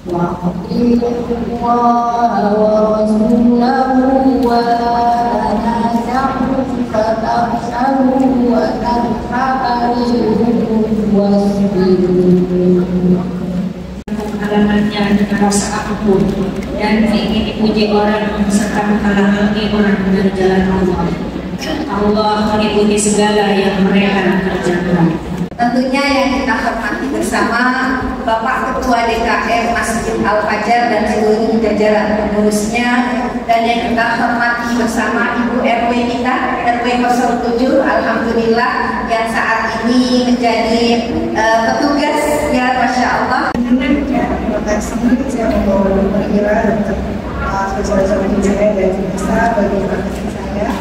وأطيعوا الله ورسوله ولا تنازعوا فتفشلوا وتذهب ريحكم واصبروا. Halangannya dengan rasa apapun dan ingin dipuji orang serta menghalangi orang dari jalan Allah. Allah mengikuti segala yang mereka kerjakan. Tentunya yang kita hormati bersama Bapak Ketua DKM Masjid Al-Fajar dan seluruh jajaran pengurusnya, dan yang kita hormati bersama Ibu RW kita, RW 07, Alhamdulillah yang saat ini menjadi petugas, ya Masya Allah. Senang saya membawa perkiraan untuk saudara-saudara saya dan bisa bagi rekan saya.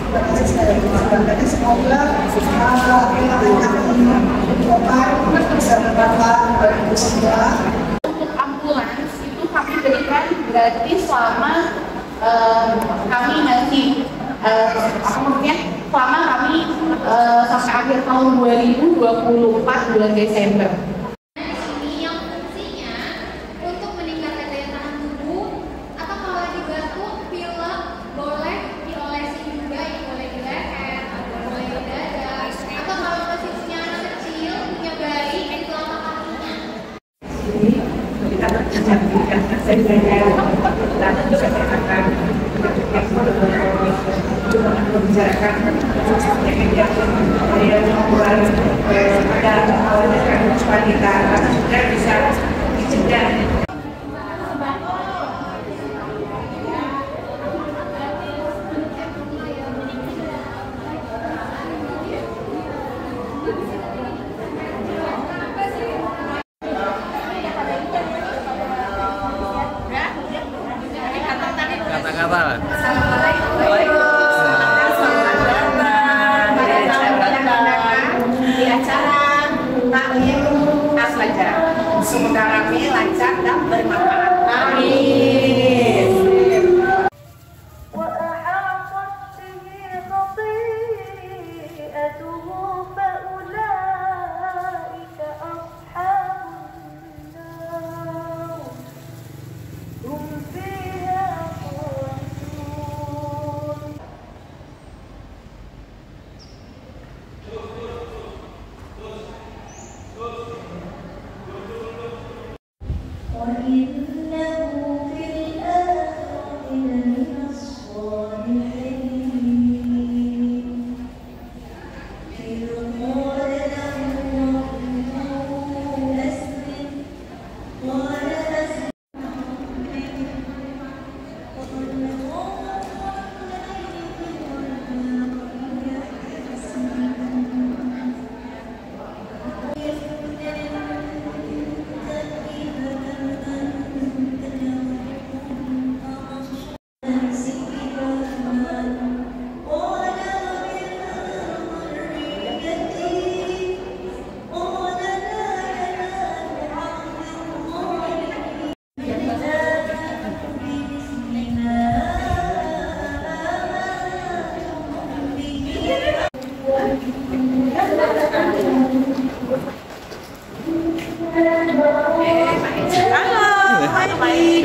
Terima kasih sekali lagi. Semoga apa yang kami bisa bermanfaat bagi kita semua. Untuk ambulans itu kami berikan gratis selama kami masih selama kami sampai akhir tahun 2024 bulan Desember. Kata-kata. Di acara taklim Al-Fajar. Semoga kami lancar dan bermanfaat. Amin.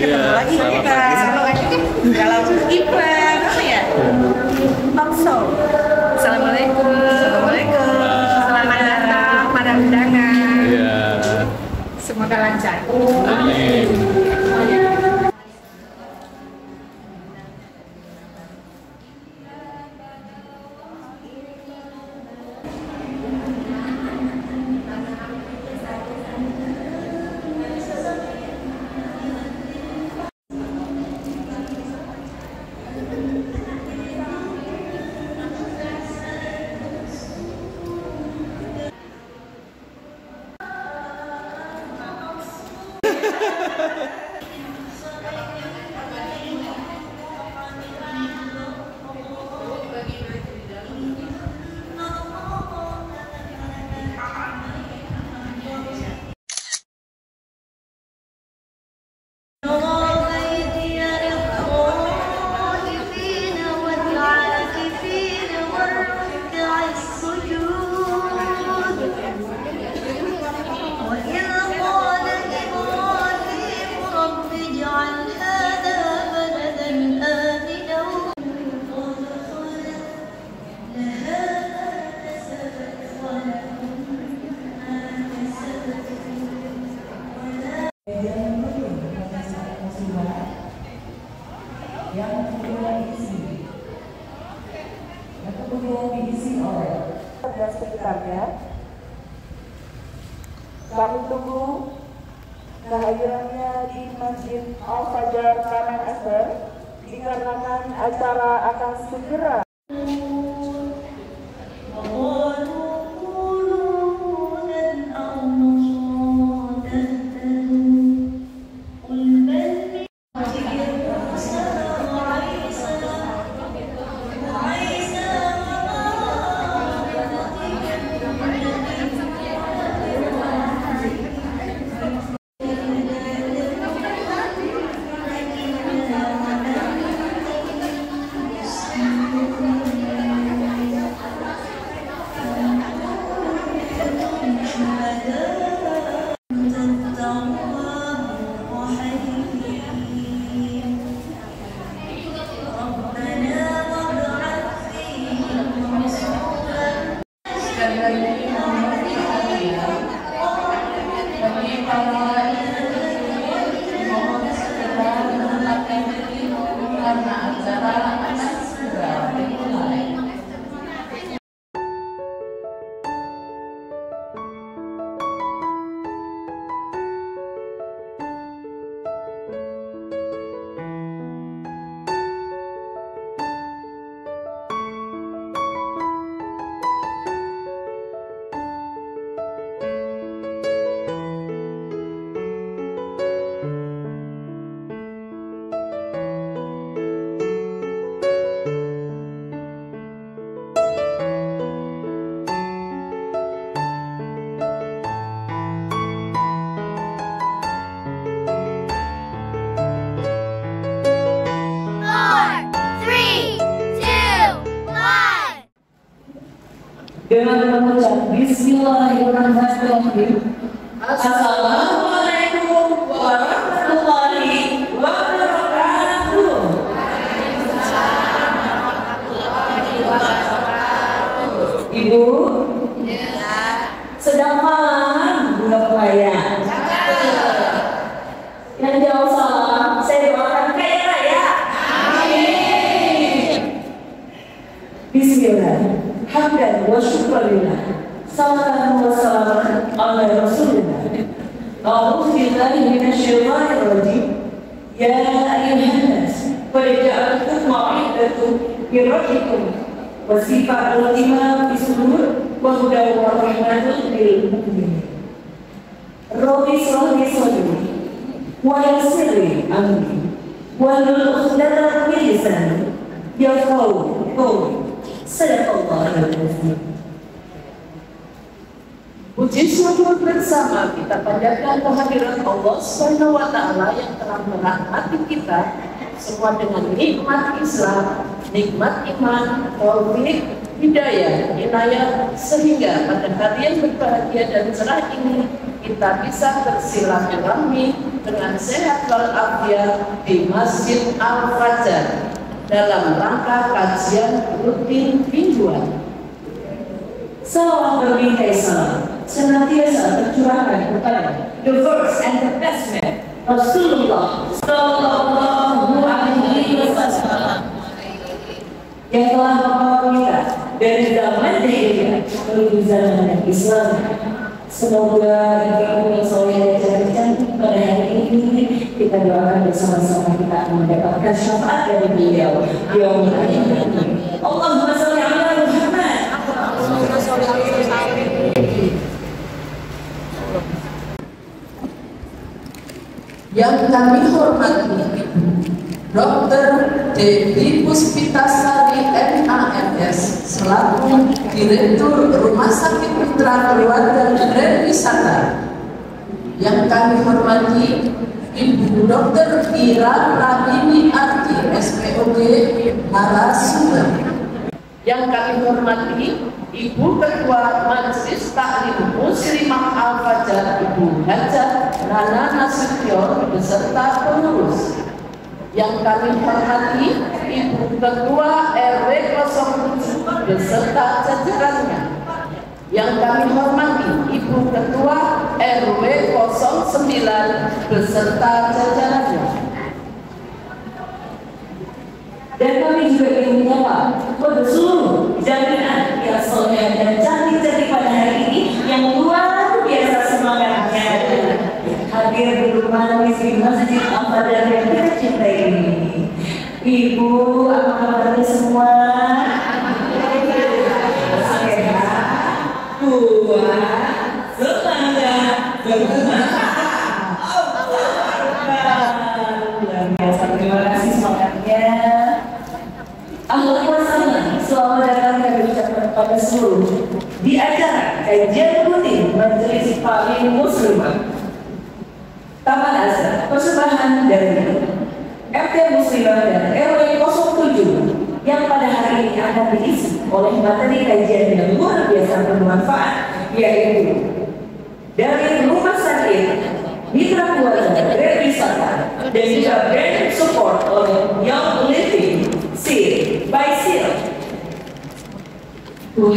Ketemu lagi kita. Dalam event apa ya? Talkshow. Assalamualaikum. Assalamualaikum. Selamat datang pada undangan. Iya. Semoga lancar. Amin. dan sekitarnya. Kami tunggu kehadirannya di Masjid Al-Fajar Taman Asar dikarenakan acara akan segera. Dengan mengucap Bismillahirrahmanirrahim. Assalamualaikum warahmatullahi wabarakatuh. Ibu, sedang malam bunga pepaya. Yang jawab salam, saya doakan kaya raya. Amin. Bismillah. Hamdan wa syukurillah. Salatan wa salaman ala rasulillah. A'udzu billahi minasyaitonir rajim. Ya ayyuhan nas, qad ja'akum mau'izatun min rabbikum wa shifaa'un lima fi sudur wa hudan wa rahmatun lil mu'minin. Rabbi shrah li sadri wa yassir li amri wahlul 'uqdatam min lisani yafqahu qawli. Puji syukur bersama kita panjatkan kehadiran Allah Subhanahu wa Ta'ala yang telah merahmati kita semua dengan nikmat Islam, nikmat iman, taufik, hidayah, inayah, sehingga pada hari yang berbahagia dan cerah ini kita bisa bersilaturahmi dengan sehat walafiat di Masjid Al-Fajar dalam rangka kajian rutin mingguan. Salawat berbingkai salam senantiasa tercurahkan kepada the first and the best man, Rasulullah Sallallahu Alaihi Wasallam, yang telah membawa kita dari zaman jahiliyah menuju zaman Islam. Semoga ilmu soleh dan cantik pada hari ini kita doakan bersama-sama kita akan mendapatkan syafaat dari beliau. Allahumma sholli ala Muhammad. Yang kami hormati Dr. Dewi Puspitasari MAMS selaku Direktur Rumah Sakit Mitra Keluarga dan Wisata. Yang kami hormati Ibu Dr. Ira Radini Arti SPOG Narasumber. Yang kami hormati Ibu Ketua Majelis Taklim Muslimah Al-Fajar Ibu Hajat Nana Nasution beserta pengurus. Yang kami hormati Ibu Ketua RW 07 beserta jajarannya. Yang kami hormati Ibu Ketua RW 09 beserta jajarannya. Dan kami juga ingin menjawab pada seluruh jaminan yang soleh dan cantik-cantik pada hari ini yang luar biasa semangatnya hadir di rumah di Masjid Al-Fajar yang kita cintai ini. Ibu, apa kabarnya semua? Sehat, kuat, semangat, bersemangat. Luar biasa, terima kasih semangatnya. Alhamdulillah, selamat datang kami ucapkan kepada seluruh di acara kajian rutin Majelis Taklim Muslimah Taman Azhar, persembahan dari RT Muslimah dan RW 07 yang pada hari ini akan diisi oleh materi kajian yang luar biasa bermanfaat, yaitu dari Rumah Sakit Mitra Keluarga Grand Wisata dan juga brand support oleh Young Living Seal by Seal. Wah,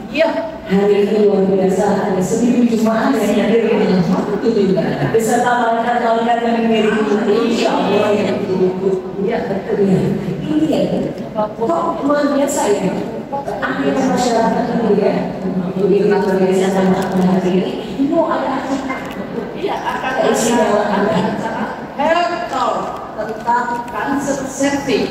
iya, hari ini luar biasa. Ada 1000 jemaah yang hadir. Alhamdulillah. Beserta malaikat-malaikat yang mengiringi. Insya Allah yang ya betul ya. Ini ya, kok luar biasa ya. Akhir masyarakat ini ya. Jadi luar biasa sama hari ini. Ini ada acara. Iya, akan istimewa ada acara health talk tentang cancer cervix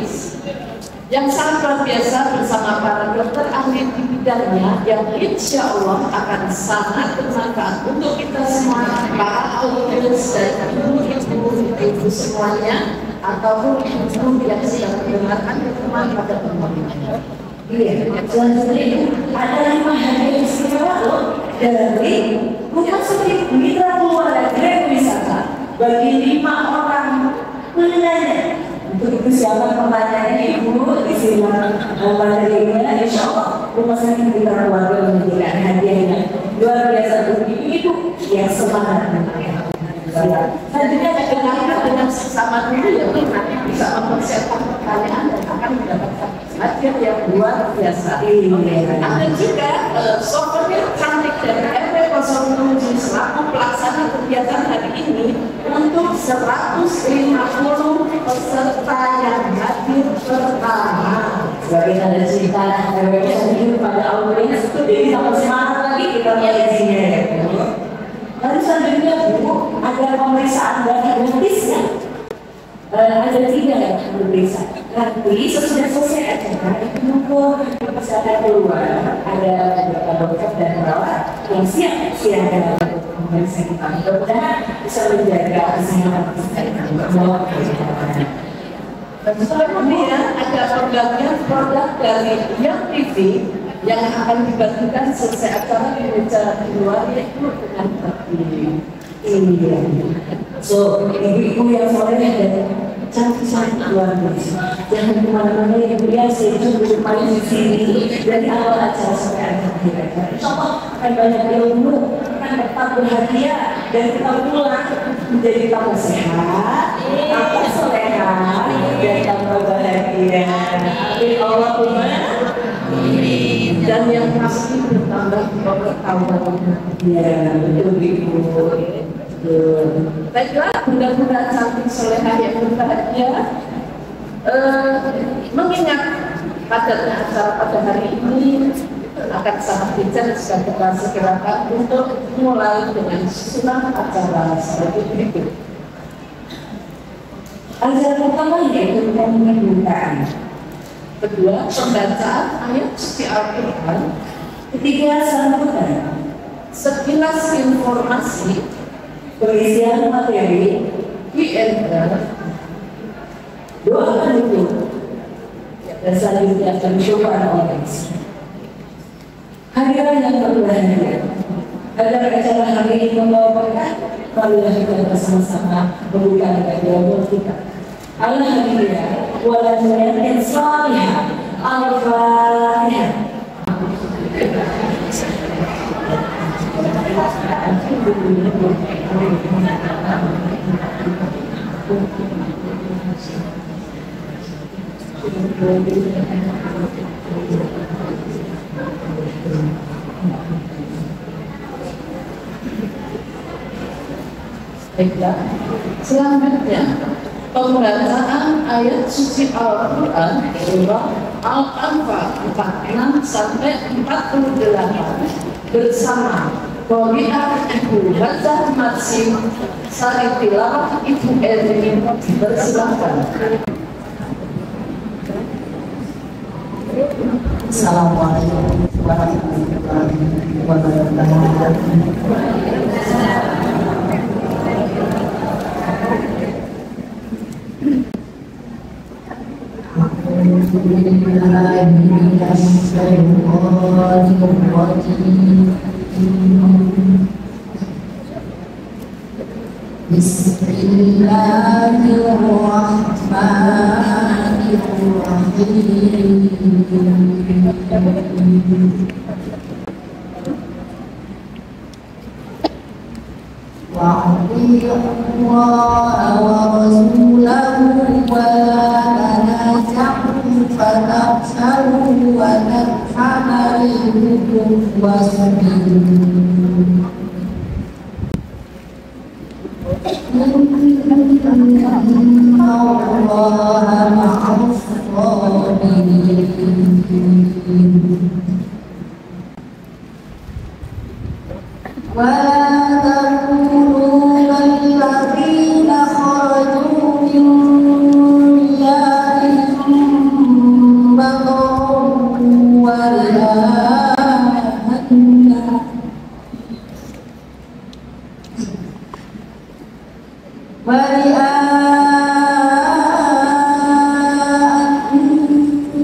yang sangat luar biasa bersama para dokter ahli di bidangnya yang insya Allah akan sangat bermanfaat untuk kita semua, para audiens dan ibu-ibu semuanya ataupun ibu yang sedang mendengarkan firman pada teman-teman. Iya, selanjutnya ada 5 hadiah istimewa loh dari Rumah Sakit Mitra Keluarga Grand Wisata bagi 5 orang penanya. Untuk itu siapa pertanyaannya Ibu, isi materinya, insya Allah Rumah Sakit Mitra Keluarga memberikan hadiah yang luar biasa untuk ibu yang semangat. Selanjutnya ada dengan sesama dulu ya, nanti bisa mempersiapkan pertanyaan dan akan mendapatkan hadiah yang luar biasa. Ada juga souvenir cantik dari RW 07 selaku pelaksana kegiatan hari ini untuk 150 peserta yang hadir pertama. Sebagai tanda cinta RW 07 pada audiens, jadi sama semangat lagi kita mengajinya ya. Lalu selanjutnya Bu, ada pemeriksaan darah gratisnya. Ada 3 yang diperiksa. Nanti sesudah selesai acara itu menunggu kesehatan keluar. Ada beberapa dokter dan perawat yang siap siaga untuk memeriksa kita. Mudah-mudahan bisa menjaga kesehatan kita. Kemudian ada pembagian produk dari Young TV yang akan dibagikan selesai acara di meja luar, yaitu dengan terpilih. Ini so, ibu-ibu yang soleh dan cantik-cantik luar biasa. Jangan kemana-mana ya Bu ya, saya duduk paling di sini dari awal acara sampai akhir acara. Insya Allah akan banyak ilmu, akan tetap berhadiah dan kita pulang menjadi tambah sehat, tambah soleha dan tambah bahagia. Amin Allahumma. Dan yang pasti bertambah pengetahuan. Ya, betul Ibu. Baiklah, mudah-mudahan cantik soleha yang berbahagia. Mengingat padatnya acara pada hari ini akan sangat bijak jika kita segerakan untuk mulai dengan susunan acara sebagai berikut. Acara pertama yaitu pembukaan. Kedua, pembacaan ayat suci Al-Quran. Ketiga, sambutan. Sekilas informasi, pengisian materi, Q&A, doa penutup, dan selanjutnya pencobaan audiens. Hadirin yang berbahagia, agar acara hari ini membawa berkah, marilah kita bersama-sama membuka doa kita. Alhamdulillah, waladzunatin salihah. Al-Fatihah. Baiklah, selanjutnya Pembacaan ayat suci Al-Quran surah Al-Anfal 46 sampai 48 bersama Qori'ah Ibu Hazah Marsim Sari Tilawah Ibu Erwin, bersilakan. Assalamualaikum warahmatullahi wabarakatuh. Bismillahirrahmanirrahim. وَأَطِيعُوا اللَّهَ وَرَسُولَهُ وَلَا تَنَازَعُوا فَتَفْشَلُوا وَتَذْهَبَ رِيحُكُمْ وَاصْبِرُوا إِنَّ اللَّهَ مَعَ الصَّابِرِينَ. وَلَا تَكُونُوا كَالَّذِينَ خَرَجُوا مِنْ دِيَارِهِمْ بَطَرًا وَرِئَاءَ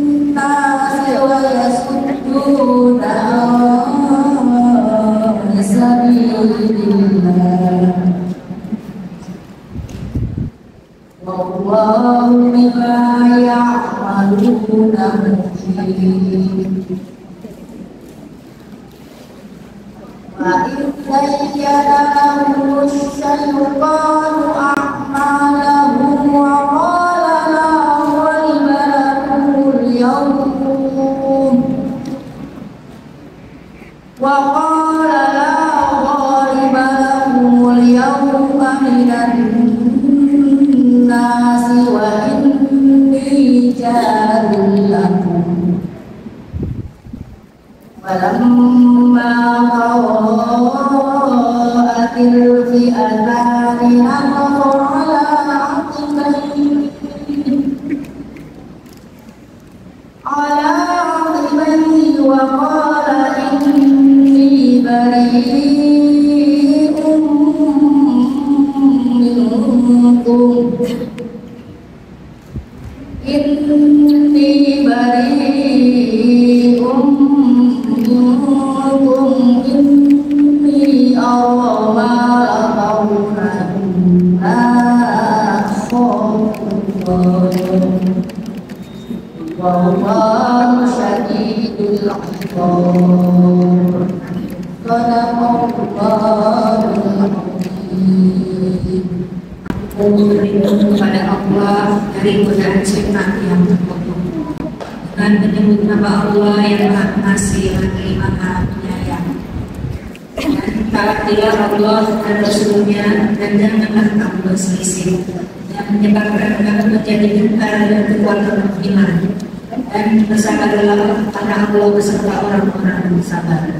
النَّاسِ وَيَصُدُّونَ عَنْ سَبِيلِ اللَّهِ وَاللَّهُ بِمَا يَعْمَلُونَ مُحِيطٌ. وَإِذْ زَيَّنَ لَهُمُ الشَّيْطَانُ أَعْمَالَهُمْ وَقَالَ لَا غَالِبَ لَكُمُ الْيَوْمَ مِنَ النَّاسِ وَإِنِّي جَارٌ لَكُمْ. وَلَمَّا تَرَاءَتِ الْفِئَتَانِ نَكَصَ عَلَى عَقِبَيْهِ وَقَالَ إِنِّي بَرِيءٌ إِنِّي أَرَىٰ مَا لَا تَرَوْنَ أَخَافُ اللَّهَ وَاللَّهُ شَدِيدُ الْعِقَابِ. Sadaqallahul azim. Berlindung kepada Allah dari godaan syaitan yang terkutuk. Dengan menyebut nama Allah yang Maha Pengasih lagi Maha Penyayang. Dan taatilah Allah dan Rasulnya, dan janganlah kamu berselisih yang menyebabkan kamu menjadi gentar dan kuat dalam iman. Dan bersabarlah karena Allah beserta orang-orang yang bersabar.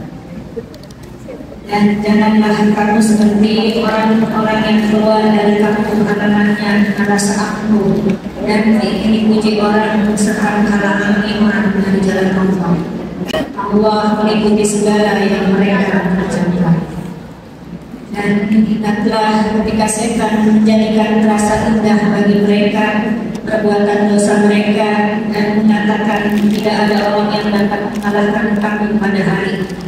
Dan janganlah kamu seperti orang-orang yang keluar dari kampung halamannya dengan rasa angkuh dan ingin dipuji orang beserta kalangan iman dari jalan Allah. Allah meliputi segala yang mereka kerjakan. Dan ingatlah ketika setan menjadikan rasa indah bagi mereka perbuatan dosa mereka dan mengatakan tidak ada orang yang dapat mengalahkan kami pada hari ini.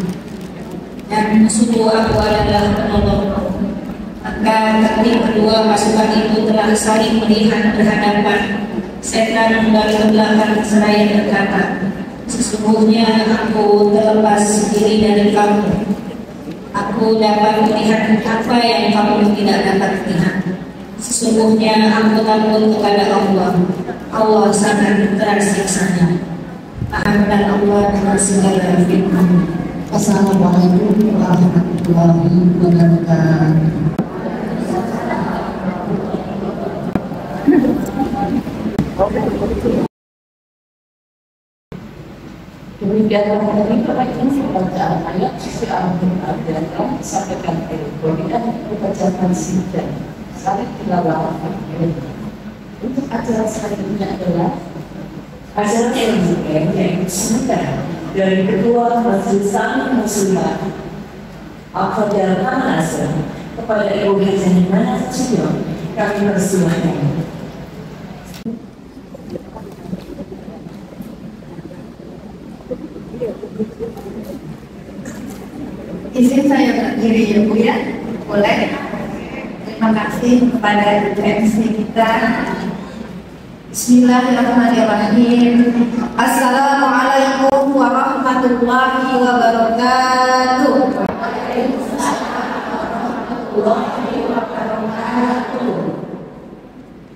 Dan sungguh aku adalah penolongmu. Maka ketika kedua pasukan itu telah saling melihat berhadapan, setan kembali ke belakang seraya berkata, sesungguhnya aku terlepas diri dari kamu. Aku dapat melihat apa yang kamu tidak dapat lihat. Sesungguhnya aku takut kepada Allah. Allah sangat keras siksanya. Maafkan Allah dengan segala firman. Assalamualaikum warahmatullahi wabarakatuh. Demikianlah tadi perhatian bacaan ayat suci Al-Quran dan telah disampaikan elektronik dan dibacakan sidang saling tilawah. Untuk acara selanjutnya adalah acara LGM yaitu sementara dari Ketua Majelis Taklim Muslimat Al-Fadhil Al-Nasr kepada Ibu Haji Mana Suyo kami persilahkan. Izin saya berdiri ya Bu ya, boleh? Terima kasih kepada MC kita. Bismillahirrahmanirrahim. Assalamualaikum warahmatullahi wabarakatuh.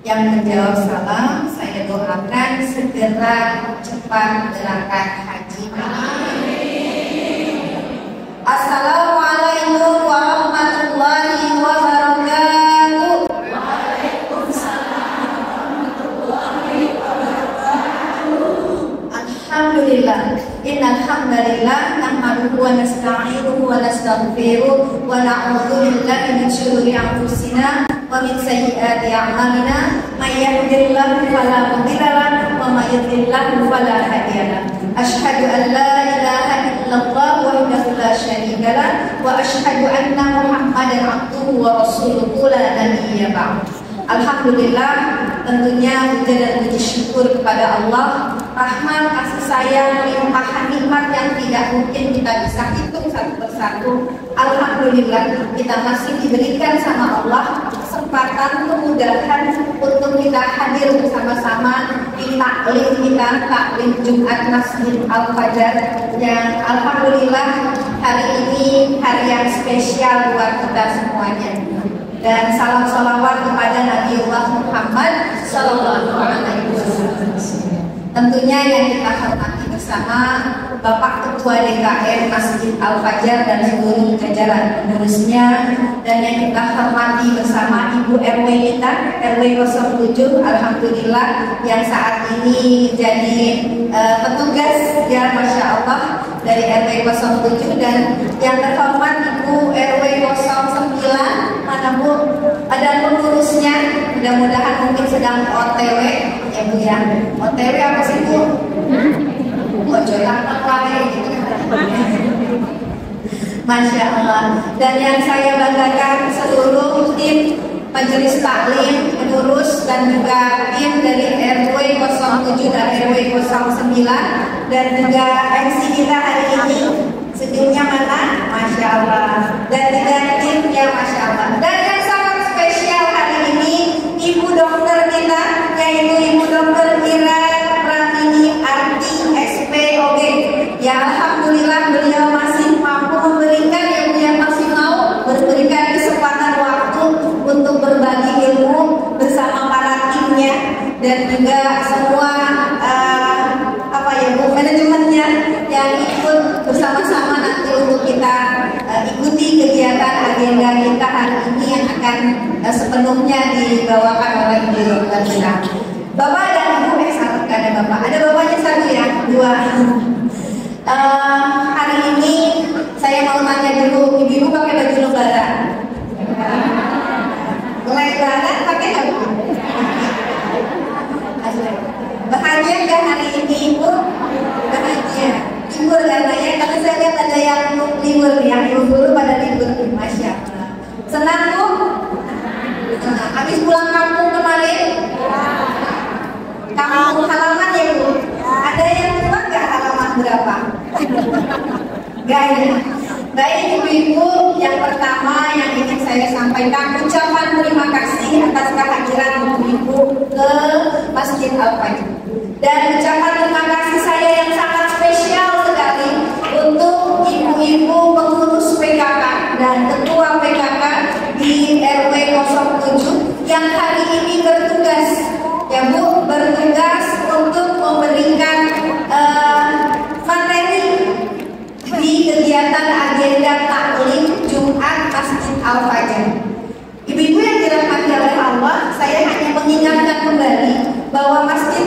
Yang menjawab salam, saya doakan segera cepat berangkat haji. Assalamualaikum warahmatullahi wabarakatuh. Alhamdulillah. Innal hamdalillah nahmaduhu wa nasta'inuhu wa nastaghfiruh wa na'udzu billahi min shururi anfusina wa min sayyiati a'malina. May yahdihillahu fala mudilla lahu wa may yudlil fala hadiya lahu. Asyhadu an la ilaha illallah wahdahu la syarika lahu wa asyhadu anna Muhammadan abduhu wa rasuluhu la nabiyya ba'd. Alhamdulillah, tentunya puja dan puji syukur kepada Allah, rahmat, kasih sayang, limpahan nikmat yang tidak mungkin kita bisa hitung satu persatu. Alhamdulillah, kita masih diberikan sama Allah kesempatan, kemudahan untuk kita hadir bersama-sama di taklim Jumat Masjid Al-Fajar yang alhamdulillah hari ini hari yang spesial buat kita semuanya. Dan salam salawat kepada Nabiullah Muhammad Sallallahu Alaihi Wasallam. Tentunya yang kita hormati bersama Bapak Ketua DKM Masjid Al-Fajar dan seluruh jajaran pengurusnya, dan yang kita hormati bersama Ibu RW kita, RW 07, alhamdulillah yang saat ini jadi petugas ya, Masya Allah, dari RW 07, dan yang terhormat Ibu RW 09, mana Bu, ada pengurusnya, mudah-mudahan mungkin sedang OTW ya Bu ya. OTW apa sih Bu? Masya Allah. Dan yang saya banggakan seluruh tim Majelis Taklim, pengurus dan juga tim dari RW 07 dan RW 09, dan juga MC kita hari ini. Senyumnya mana? Masya Allah. Dan juga timnya Masya Allah. Dan yang sangat spesial hari ini Ibu dokter kita, yaitu Ibu Dokter Ira Ramini Arti SPOG. Ya alhamdulillah beliau masih mampu memberikan, yang masih mau memberikan kesempatan waktu untuk berbagi ilmu bersama para timnya dan juga semua manajemennya yang ikut bersama-sama nanti untuk kita ikuti kegiatan agenda kita hari ini yang akan sepenuhnya dibawakan oleh Ibu Dokter kita. Bapak dan Ibu, salah, gak ada Bapak, ada Bapaknya satu ya, dua. Hari ini saya mau tanya dulu, Ibu pakai baju lebaran? Lebaran pakai apa? Bahagia nggak hari ini Ibu? Bahagia. Libur katanya, karena saya lihat ada yang libur, yang guru pada libur, Masya Allah. Senang Bu? Senang. Habis pulang kampung kemarin? Kampung halaman ya Bu? Ada yang tua nggak halaman berapa? Nggak ya? Baik Ibu-Ibu, yang pertama yang ingin saya sampaikan ucapan terima kasih atas kehadiran Ibu-Ibu ke Masjid Al-Fajar. Dan ucapan terima kasih saya yang sangat spesial sekali untuk Ibu-Ibu pengurus PKK dan Ketua PKK di RW 07 yang hari ini bertugas, ya Bu, bertugas untuk memberikan materi di kegiatan agenda taklim Jumat Masjid Al-Fajar. Ibu-ibu yang dirahmati oleh Allah, saya hanya mengingatkan kembali bahwa Masjid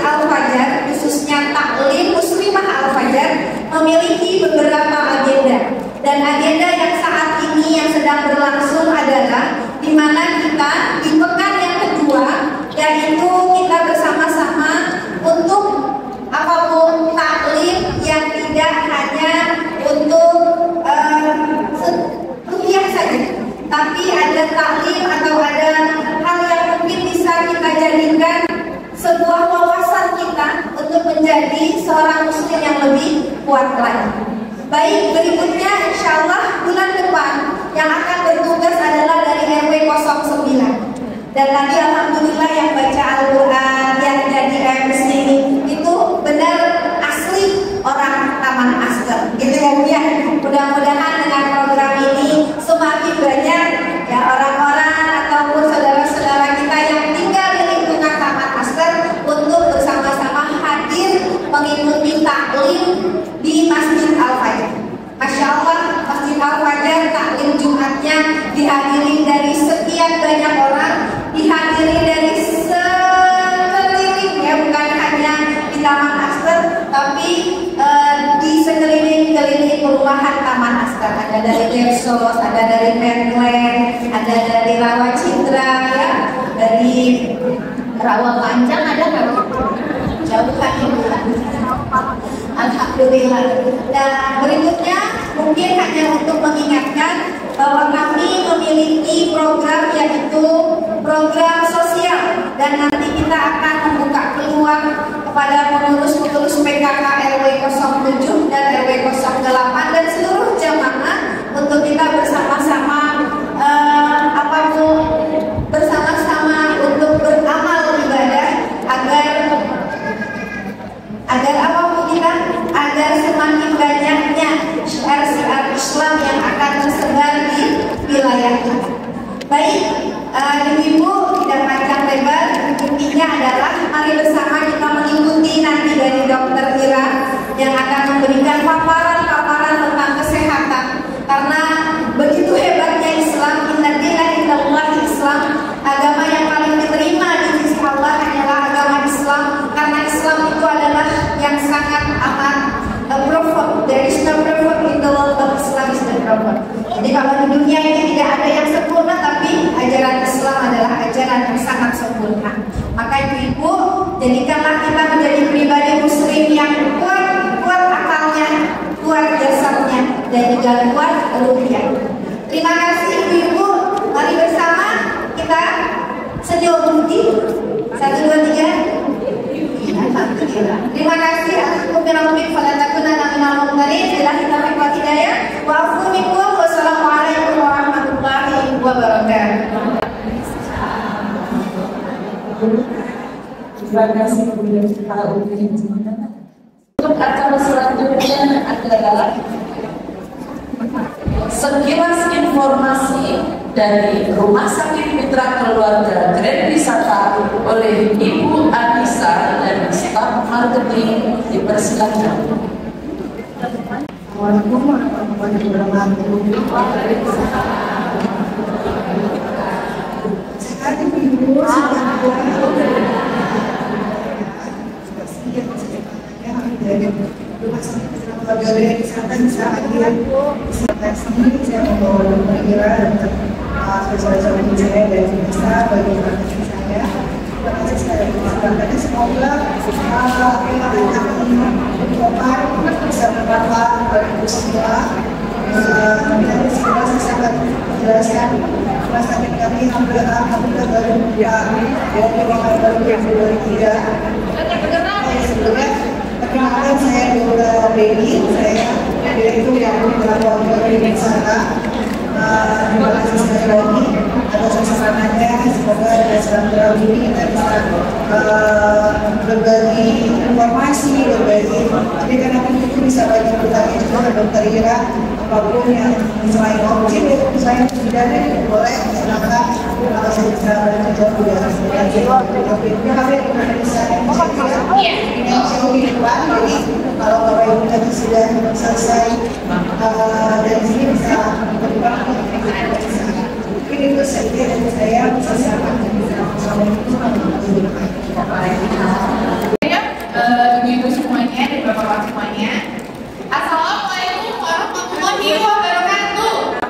menjadi seorang muslim yang lebih kuat lagi. Baik, berikutnya insya Allah bulan depan yang akan bertugas adalah dari RW 09. Dan tadi alhamdulillah yang baca Al-Quran, yang jadi MC itu benar asli orang Taman Asker. Gitu ya. Mudah-mudahan dengan program ini semakin banyak ya orang-orang ataupun saudara-saudara kita yang tinggal di lingkungan Taman Asker untuk bersama-sama hadir mengikuti taklim di Masjid Al-Fajar. Masya Allah, Masjid Al-Fajar taklim Jumatnya dihadiri dari sekian banyak orang, dihadiri dari sekeliling ya, bukan hanya di Taman Asker, tapi di sekeliling perumahan Taman Asker. Ada dari Gersos, ada dari Pentland, ada dari Rawa Citra ya, dari Rawa Panjang ada nggak? Jauh kan Ibu? Alhamdulillah. Dan berikutnya mungkin hanya untuk mengingatkan bahwa kami memiliki program yaitu program sosial, dan nanti kita akan membuka peluang kepada pengurus-pengurus PKK RW 07 dan RW 08 dan seluruh jamaah untuk kita bersama-sama bersama-sama untuk beramal ibadah agar semakin banyaknya syiar-syiar Islam yang akan tersebar di wilayah kita. Baik, Ibu tidak panjang lebar, intinya adalah mari bersama kita mengikuti nanti dari Dr. Ira yang akan memberikan paparan-paparan tentang kesehatan, karena begitu hebatnya Islam. Inna dina indallahi Islam, agama yang paling diterima di sisi Allah hanyalah agama Islam, karena Islam itu adalah yang sangat amat prophet. There is no prophet in the world, but Islam is the prophet. Jadi kalau di dunia ini tidak ada yang sempurna, tapi ajaran Islam adalah ajaran yang sangat sempurna. Maka Ibu, jadikanlah kita menjadi pribadi muslim yang kuat akalnya, kuat jasadnya, dan juga kuat ruhnya. Terima kasih Ibu. Mari bersama kita sejauh bukti 1, 2, 3. Terima kasih. Wassalamualaikum warahmatullahi wabarakatuh. Terima kasih Pak Umi. Untuk acara selanjutnya adalah sekilas informasi dari Rumah Sakit Mitra Keluarga Grand Wisata oleh Ibu Anissa dan staf marketing, dipersilakan. Assalamualaikum warahmatullahi wabarakatuh. Sehat Ibu, dari Rumah Sakit Mitra Keluarga Grand Wisata bisa hadir. Saya membawa Dr. Ira dan spesialis saya dan bisa bagi rekan saya. Terima kasih sekali lagi. Semoga apa yang akan mencoba bisa bermanfaat bagi ibu semua. Nanti segera saya jelaskan rumah sakit kami alhamdulillah baru buka dari ruangan baru yang 2003. Sebelumnya perkenalkan saya Dora Beni, saya direktur yang melakukan klinik wisata. Terima kasih sekali lagi atas kesempatannya. Semoga dengan silaturahmi ini kita bisa berbagi informasi, tapi karena itu bisa banyak bertanya juga ke Dr. Ira, apapun yang selain objek itu misalnya pidana boleh, silakan kalau saya bisa jawab juga. Kami bisa ini depan, jadi kalau Bapak Ibu tadi sudah selesai dari sini bisa berbicara. Mungkin itu saja dari saya. Ibu-ibu semuanya dan bapak-bapak semuanya, Assalamualaikum warahmatullahi wabarakatuh.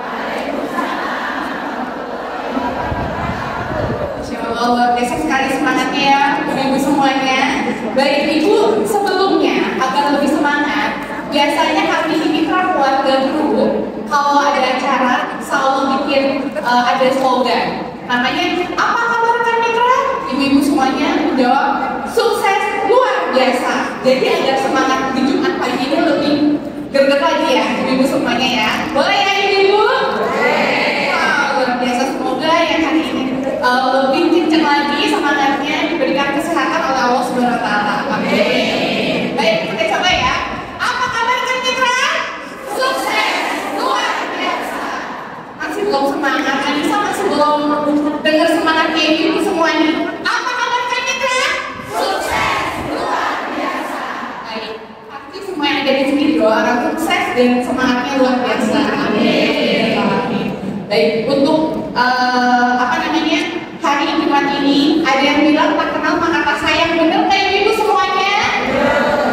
Masya Allah, luar biasa sekali semangatnya ya ibu-ibu semuanya. Baik Ibu, sebelumnya agar lebih semangat, biasanya kami di Mitra Keluarga Group kalau ada acara selalu bikin ada slogan. Namanya apa kabar rekan mitra? Ibu-ibu semuanya jawab sukses luar biasa. Jadi agar semangat di Jumat pagi ini lebih gerget lagi ya, ibu semuanya ya. Boleh ya ibu? Luar biasa, semoga yang hari ini lebih kencang lagi semangatnya, diberikan kesehatan oleh Allah Subhanahu wa Ta'ala. Amin. Baik, kita coba ya. Apa kabar Kak Mitra? Sukses, luar biasa. Masih belum semangat, Anissa masih belum dengar semangatnya ibu semua nih. Apa kabar Kak Mitra? Sukses, luar biasa. Baik, pasti semua yang ada di sini doakan sukses dan semangatnya luar biasa. Amin. Baik, untuk hari Jumat ini ada yang bilang tak kenal maka tak sayang, bener nggak ibu semuanya?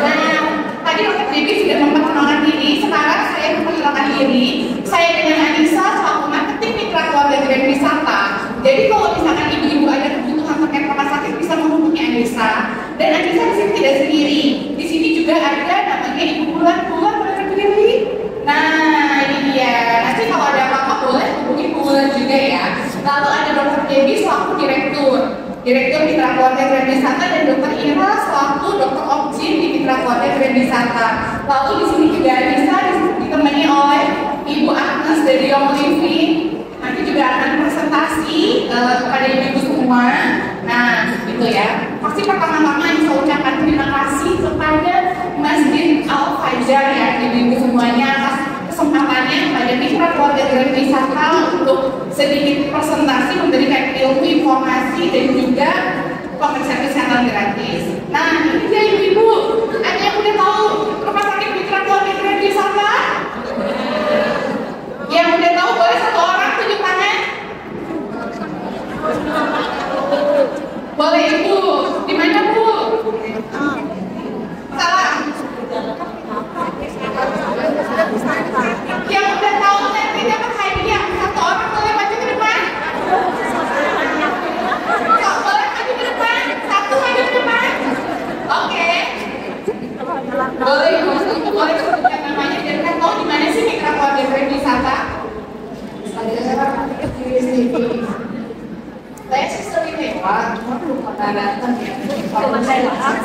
Nah, tadi Dokter Dewi sudah memperkenalkan diri, sekarang saya memperkenalkan diri. Saya dengan Anissa selaku marketing mitra keluarga Grand Wisata. Jadi kalau misalkan ibu-ibu ada kebutuhan terkait rumah sakit bisa menghubungi Anissa. Dan Anissa di sini tidak sendiri. Di sini juga ada namanya Ibu Bulan berdiri. Nah, ini dia. Nanti kalau ada apa-apa boleh hubungi Ibu Bulan juga ya. Lalu ada Dokter Dewi selaku Direktur Mitra Keluarga Grand Wisata, dan Dokter Ira selaku Dokter Objin di Mitra Keluarga Grand Wisata. Lalu di sini juga bisa ditemani oleh Ibu Agnes dari Young Living. Nanti juga akan presentasi kepada ibu semua. Nah, gitu ya. Pasti pertama-tama saya ucapkan terima kasih kepada Masjid Al Fajar ya, ibu-ibu semuanya atas kesempatannya pada Mitra Keluarga Grand Wisata untuk sedikit presentasi, memberikan ilmu, informasi, dan juga pemeriksaan kesehatan gratis. Nah, ini dia ibu-ibu, ada yang udah tahu rumah sakit Mitra Keluarga Grand Wisata? Yang udah tahu boleh satu orang tunjuk tangan? Boleh ibu, di mana bu? Salah. Yang udah tahu nanti dapat hadiah, satu orang boleh maju ke depan. Boleh maju ke depan, satu maju ke depan. Oke. Boleh ibu, boleh sebutkan namanya dan kan tahu di mana sih Mitra Keluarga Grand Wisata? Saya sih sering lewat, cuma belum pernah datang ya. Kalau saya jalan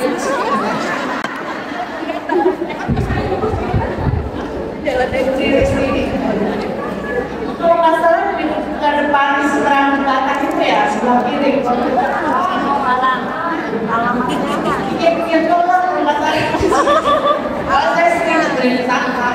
sendiri. Kalau nggak salah di ke depan seberang belakang itu ya, sebelah kiri. Pikir dulu, nggak salah. Kalau saya sering beri tangga.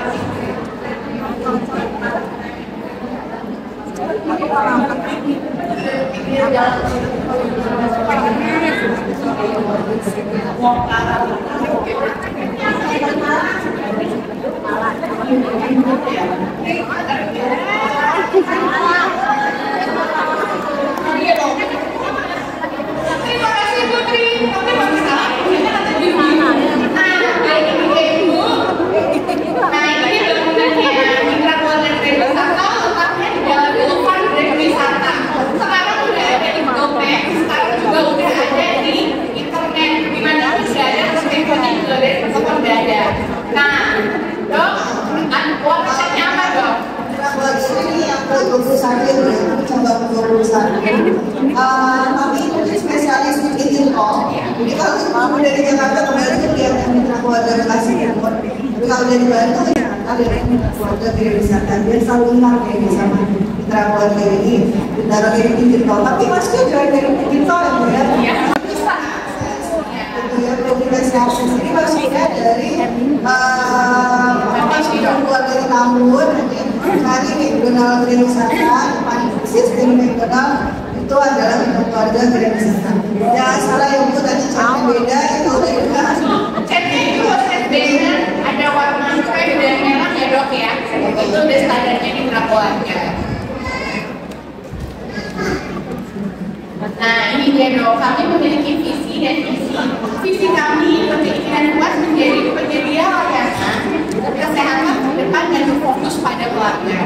Terima kasih Putri. Tapi masalah ini ada di mana? Nah, ini bangunannya Mitra Keluarga Grand Wisata, letaknya di Jalan Dufan Grand Wisata. Sekarang udah ada di GoPay, sekarang juga udah ada di internet. Di mana sudah ada teleponnya juga ada, telepon udah ada. Nah, dok, websitenya apa dok? Buat ini yang ke-21 coba ke-21. Kami ini spesialis di Intel. Jadi kalau dari Jakarta kemarin itu lihat Mitra Keluarga Bekasi Timur. Tapi kalau dari Bandung ada Mitra Keluarga Grand Wisata. Dia selalu ingat kayak sama Mitra Keluarga ini ditaruh dari Intel. Tapi masnya juga dari Intel ya Bu ya? Bisa. Ya, komunikasi akses ini maksudnya dari keluarga di Tambun, hari McDonald Grand Wisata, paling persis dari McDonald itu adalah keluarga Grand Wisata. Jangan salah ya Bu, tadi catnya beda, itu udah juga. Catnya itu set beda, ada warna krem dan merah ya dok ya. Itu udah standarnya di Mitra Keluarga. Nah ini dia dok, kami memiliki visi dan misi. Visi kami berkeinginan kuat menjadi penyedia layanan kesehatan terdepan dan berfokus pada keluarga.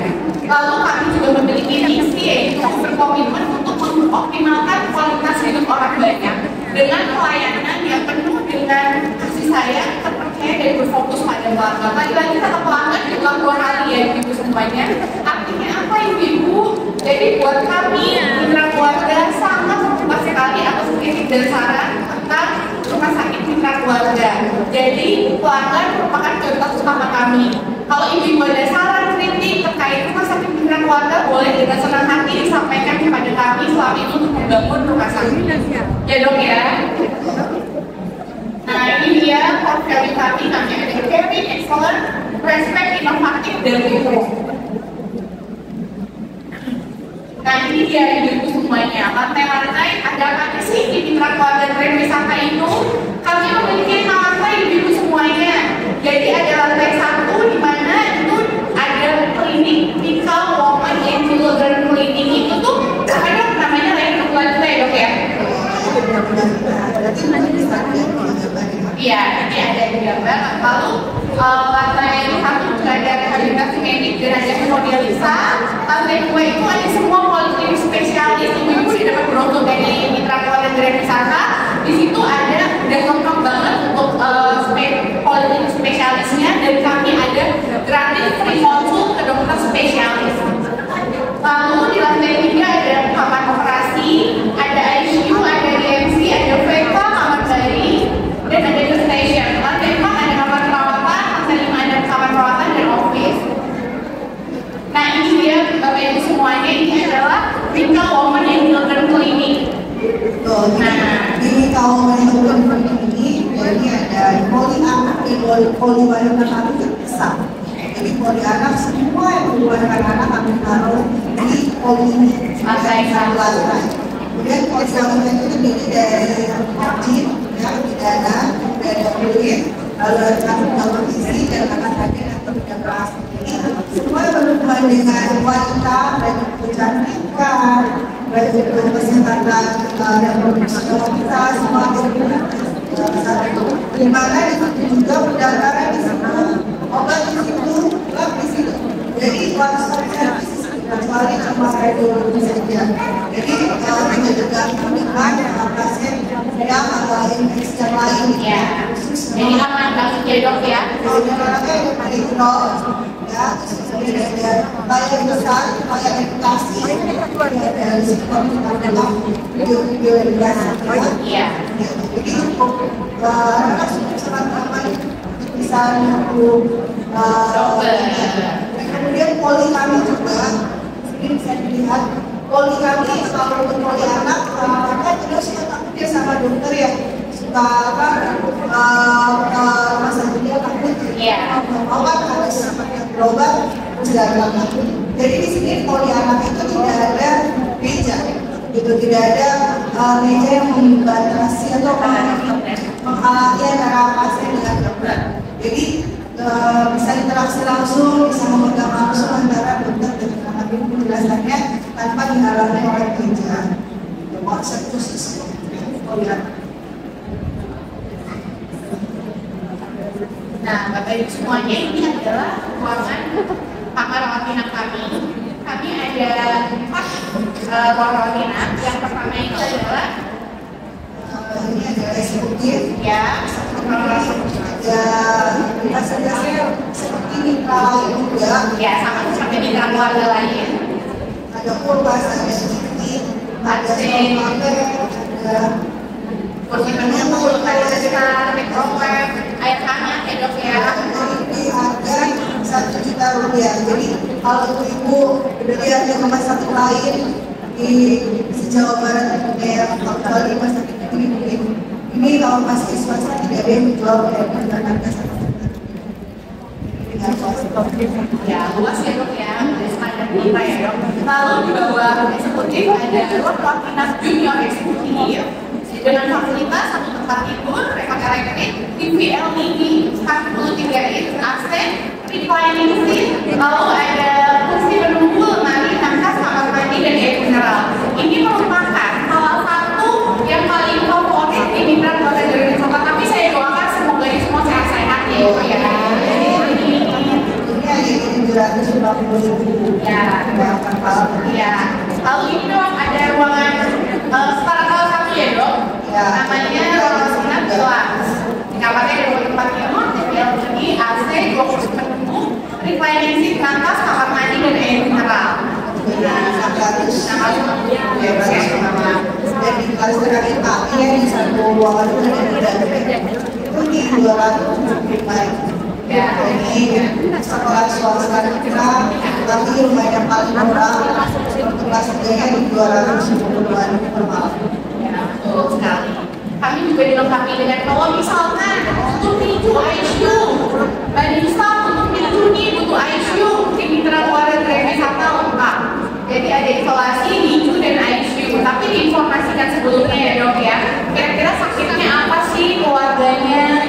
Lalu kami juga memiliki misi yaitu berkomitmen untuk mengoptimalkan kualitas hidup orang banyak dengan pelayanan yang penuh dengan kasih sayang, terpercaya dan berfokus pada keluarga. Lagi-lagi kata pelanggan diulang 2 kali ya ibu semuanya. Artinya apa ibu-ibu? Jadi buat kami Mitra Keluarga sangat terbuka sekali atas kritik dan saran tentang rumah sakit Mitra Keluarga. Jadi pelanggan merupakan contoh utama kami. Kalau ibu-ibu ada saran kritik terkait rumah sakit mitra keluarga, boleh dengan senang hati disampaikan kepada kami selama ini untuk membangun rumah sakit. Ya dok ya. Nah ini dia portfolio kami namanya ada caring, excellent, respect, inovatif, dan hukum. Nah ini dia ibu-ibu semuanya. Lantai-lantai ada apa sih di mitra keluarga Grand Wisata itu? Kami memiliki lantai ibu-ibu semuanya. Jadi ada lantai 1 di mana itu ada klinik Medical Women and Children Clinic. Itu tuh ada namanya lain lantai dok ya. Iya, ini ada di gambar. Lalu lantai 1 juga ada rehabilitasi medik dan ada hemodialisa. Lantai 2 itu ada semua poliklinik spesialis. Ibu-ibu dapat brosur dari mitra keluarga Grand Wisata. Di situ ada udah lengkap banget untuk poliklinik spesialisnya, dan kami ada gratis free konsul ke dokter spesialis. Lalu di lantai 3 ada kamar operasi, ada ICU, ada DMC, ada VK, kamar bayi, dan ada nurse station. Lantai 4 ada kamar perawatan, lantai 5 ada kamar perawatan dan office. Nah ini dia Bapak Ibu semuanya, ini adalah Medical Women and Children Clinic. Nah, ini kalau manajemen ini, jadi ada poli anak dan poli wanita kami terpisah. Jadi poli anak semua yang berhubungan anak kami taruh di poli ini. Kemudian poli wanita itu terdiri dari margin, ya, pidana, pidana kulit, lalu ada kompetisi dan anak-anak atau pidana semua yang berhubungan dengan wanita dan kecantikan, baik itu kesehatan dan kita semua di mana itu juga pendaftaran di situ, obat di situ, lab di situ. Jadi one stop service kecuali cuma radiologi saja. Jadi tidak juga pernikahan dengan pasien yang lain yang lain. Ya. Jadi aman banget ya dok ya. Kalau orangnya yang paling nol, ya, kemudian ada upaya besar, upaya edukasi, dari psikologi adalah video-video edukasi. Iya. Jadi anak sangat aman bisa untuk kemudian poli kami juga ini bisa dilihat poli kami kalau untuk poli anak mereka terus takutnya sama dokter ya suka apa masa dia takut obat harus berobat jaga takut. Jadi di sini poli anak itu tidak ada meja gitu, tidak ada meja yang membatasi atau menghalangi antara pasien dengan dokter. Jadi bisa interaksi langsung, bisa memegang langsung antara dokter dan anak ini penjelasannya tanpa dihalangi oleh meja. Konsep khusus poli anak. Nah, Bapak Ibu semuanya, ini adalah ruangan kamar rawat inap kami. Kami ada 4 ruang rawat inap. Yang pertama itu adalah ini ada eksekutif, ya, ada fasilitasnya seperti mitra juga, ya sama seperti mitra keluarga lain. ada kulkas, ada TV, ada supermarket, ada kursi penunggu, ada sekitar microwave, air hangat, dok ya. Ini harga Rp1 juta. Jadi kalau ibu lihat di rumah sakit lain di Jawa Barat daerah kecuali rumah sakit ini kalau masih swasta tidak ada yang dijual dengan harga ya luas ya dok ya, ada standar kita ya dok. Lalu di bawah eksekutif ada ruang rawat inap junior eksekutif dengan fasilitas 1 tempat tidur, rekod elektrik, TV LED 43 inch, AC, reclining seat, lalu ada kursi penunggu, lemari, tangkas, kamar mandi, dan air mineral. Ini merupakan salah satu yang paling favorit di mitra keluarga Grand Wisata. Tapi saya doakan semoga ini semua sehat-sehat ya. ini 750.000 Ya. Lalu ini dong ada ruangan salah satu ya dok. Namanya ruangan sunat gelas. Di kamarnya ada 2 tempat tidur, TV LED, AC, 2 kursi penunggu, reclining seat, tangkas, kamar mandi, dan air mineral. dan di kelas terakhir Pak, ini di satu ruangan itu di 275. Jadi sekolah swasta kita tapi lumayan paling murah untuk kelas 3-nya di 210-an per malam. Betul sekali. Kami juga dilengkapi dengan kalau misalkan untuk pintu ICU, Banisa untuk pintu ini butuh ICU, mungkin mitra keluarga wisata lengkap. Jadi ada isolasi, pintu dan ICU. Tapi diinformasikan sebelumnya ya dok ya. Kira-kira sakitnya apa sih keluarganya?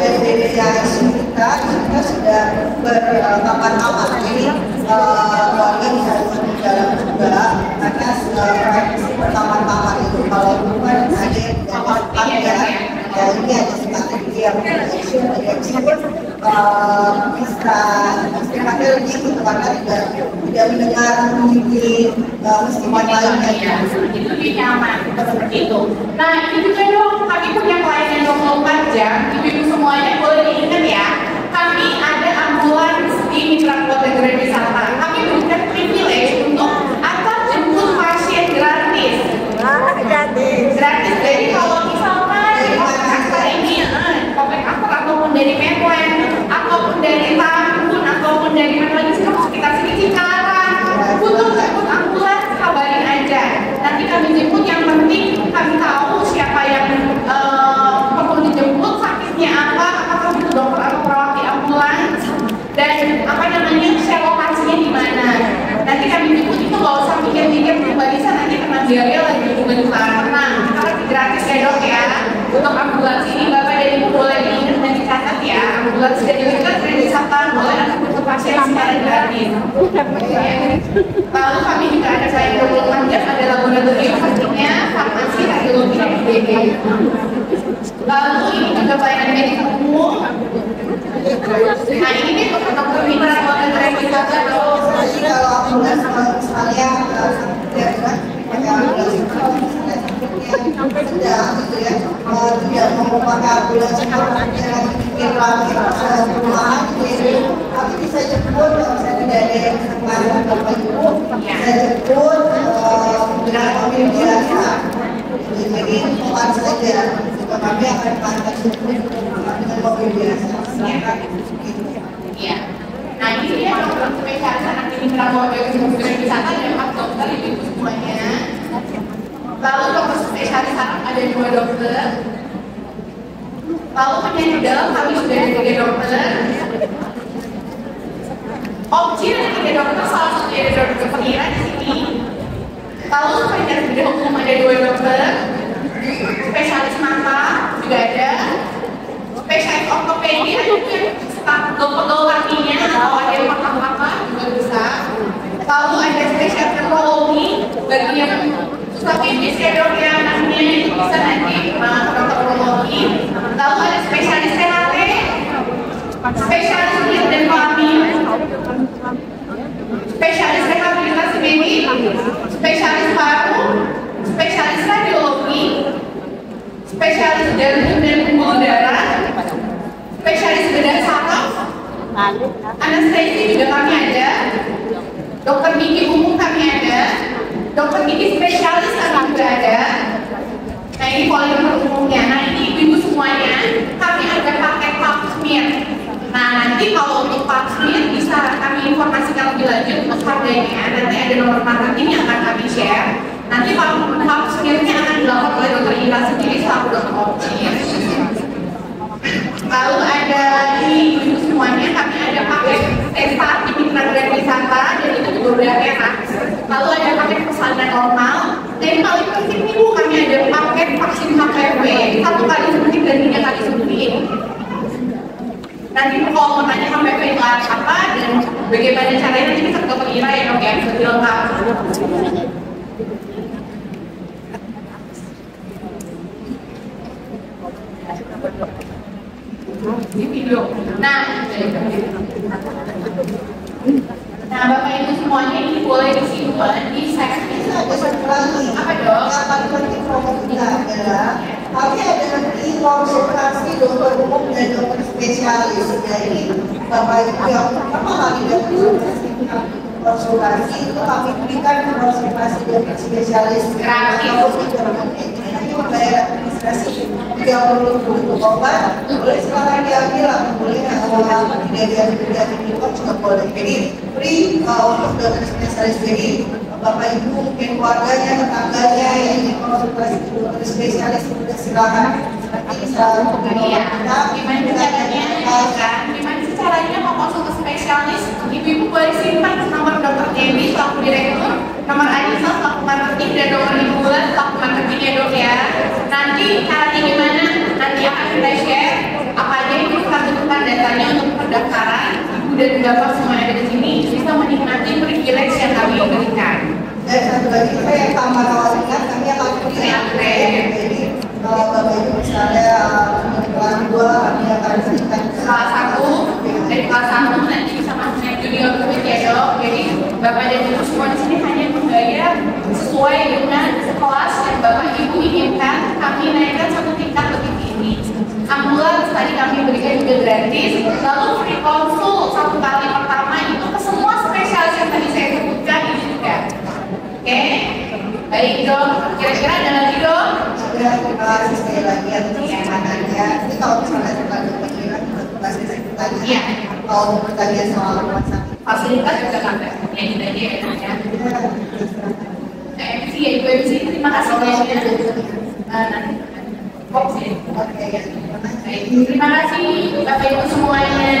Dari ICU kita sudah berkamar-kamar. Jadi keluarga bisa masuk di dalam juga karena kamar-kamar itu kalau bukan ada ini ada seperti yang bisa pakai lebih gitu karena tidak mendengar bunyi meskipun lainnya itu lebih nyaman seperti itu. Nah ini juga dong kami punya pelayanan 24 jam. Ibu semuanya boleh diingat ya, kami ada ambulans di Mitra Keluarga Negeri Wisata. Kami berikan privilege untuk antar jemput pasien gratis. Gratis. Jadi kalau misalkan ini komplek aktor ataupun dari Medland ataupun dari Tambun ataupun dari mana lagi sekitar sini Cikarang butuh ambulans kabarin aja. Nanti kami jemput, yang penting kami tahu siapa yang perlu dijemput, sakitnya apa, apakah butuh dokter atau perawat di ambulans, dan apa namanya share lokasinya di mana. Nanti kami jemput itu nggak usah mikir-mikir bisa nanti kena biaya lagi juga di tenang. Kita kasih gratis ya dok ya. Untuk ambulans ini bapak dan ibu boleh diingat dan dicatat ya. Ambulans dari Mitra Wisata boleh untuk pasien secara gratis. Lalu kami juga ada selain 24 jam ada laboratorium pastinya, farmasi, radiologi, dan IBD. Lalu ini juga pelayanan medis umum. Nah ini nih dokter Mitra Keluarga Negeri Wisata dong. Jadi kalau ambulans misalnya sedang gitu ya, tidak mau pakai ambulans jangan dipikir lagi perumahan gitu ya, tapi bisa jemput kalau misalnya tidak ada yang kesempatan bapak ibu bisa jemput dengan mobil biasa. Jadi pelan saja juga kami akan pantas jemput dengan mobil biasa. Iya. Nah ini dia dokter spesialis anak ini Mitra Keluarga Negeri Wisata dan Pak dokter ibu semuanya. Lalu dokter spesialis anak ada 2 dokter. Lalu penyanyi dalam kami sudah ada 3 dokter. Opsi ada 3 dokter, salah satu ada dokter pengira di sini. Lalu spesialis bedah hukum ada 2 dokter. Spesialis mata juga ada. Spesialis ortopedi ada yang dokter kakinya atau ada yang patah-patah juga bisa. Lalu ada spesialis neurologi bagi yang tapi bisa dok ya nantinya itu bisa nanti neurologi. Lalu ada spesialis THT, spesialis kulit dan kelamin, spesialis rehabilitasi medik, spesialis paru, spesialis radiologi, spesialis jantung dan pembuluh darah, spesialis bedah saraf, anestesi juga kami ada, dokter gigi umum kami ada, dokter gigi spesialis kami juga ada. Nah ini polimer umumnya. Nah ini ibu semuanya kami ada paket pap smear. Nah nanti kalau untuk pap smear bisa kami informasikan lebih lanjut untuk harganya. Nanti ada nomor marketing yang akan kami share. Nanti pap smearnya akan dilakukan oleh dokter Ira sendiri selaku dokter opsi. Lalu ada ini ibu semuanya kami ada paket testat di Mitra Keluarga Wisata dan itu juga udah enak. Lalu ada paket persalinan normal. Dan paling penting ibu kami ada paket vaksin HPV 1 kali suntik dan 3 kali suntik. Nanti kalau mau tanya HPV itu apa dan bagaimana caranya nanti bisa ke Ira ya dok ya, lebih lengkap. Di video. Nah Bapak Ibu semuanya ini boleh disimpan di segmen apa dong? Yang paling penting promosinya adalah kami ada nanti konsultasi dokter umum dan dokter spesialis. Jadi Bapak Ibu yang pertama kali konsultasi itu kami berikan konsultasi dokter spesialis gratis. Hanya membayar administrasi yang belum butuh obat, boleh silakan diambil, boleh tidak di luar juga boleh. Jadi free untuk dokter spesialis. Jadi Bapak Ibu mungkin keluarganya, tetangganya yang ingin konsultasi dokter spesialis sudah silakan. Nanti bisa gimana caranya mau konsul ke spesialis? Ibu-ibu boleh simpan nomor dokter Dewi selaku direktur, nomor Anissa selaku marketing, dan nomor Ibu Bulan selaku marketing ya dok ya. Nanti caranya gimana? Nanti akan kita share apa aja yang kita butuhkan datanya untuk pendaftaran. Ibu dan bapak semua ada di sini bisa menikmati privilege yang kami berikan. Dan satu lagi saya tambah awalnya kami akan jadi kalau Bapak Ibu misalnya kelas 2 kami akan berikan kelas 1 dari kelas 1 nanti bisa masuk yang junior group ya dok. Jadi bapak dan ibu semua di sini hanya membayar sesuai dengan kelas yang bapak ibu inginkan. Kami naikkan satu tingkat lebih tinggi. Ambulans tadi kami berikan juga gratis. Lalu free konsul satu kali pertama itu ke semua spesialis yang tadi saya sebutkan ini juga. Oke, baik dok. Kira-kira ada lagi dok? terima kasih sekali lagi atas kesempatannya. Ini kalau misalnya kita berpikiran tanya, kalau mau bertanya soal rumah sakit, Fasilitas juga sampai yang kita aja ya. MC ya Ibu MC, terima kasih ya. Terima kasih Bapak Ibu semuanya.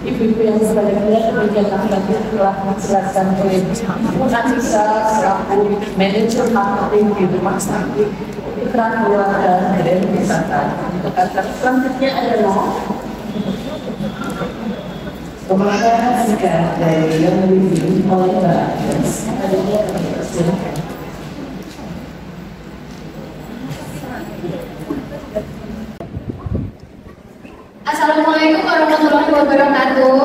Ibu-ibu yang berbahagia, demikian tadi telah menjelaskan oleh Bu Anissa selaku manajer marketing di rumah sakit Mitra Keluarga dan Wisata. Selanjutnya adalah pemakaran singkat dari yang lebih oleh Mbak Agnes. Adanya kami persilakan. Assalamualaikum warahmatullahi wabarakatuh.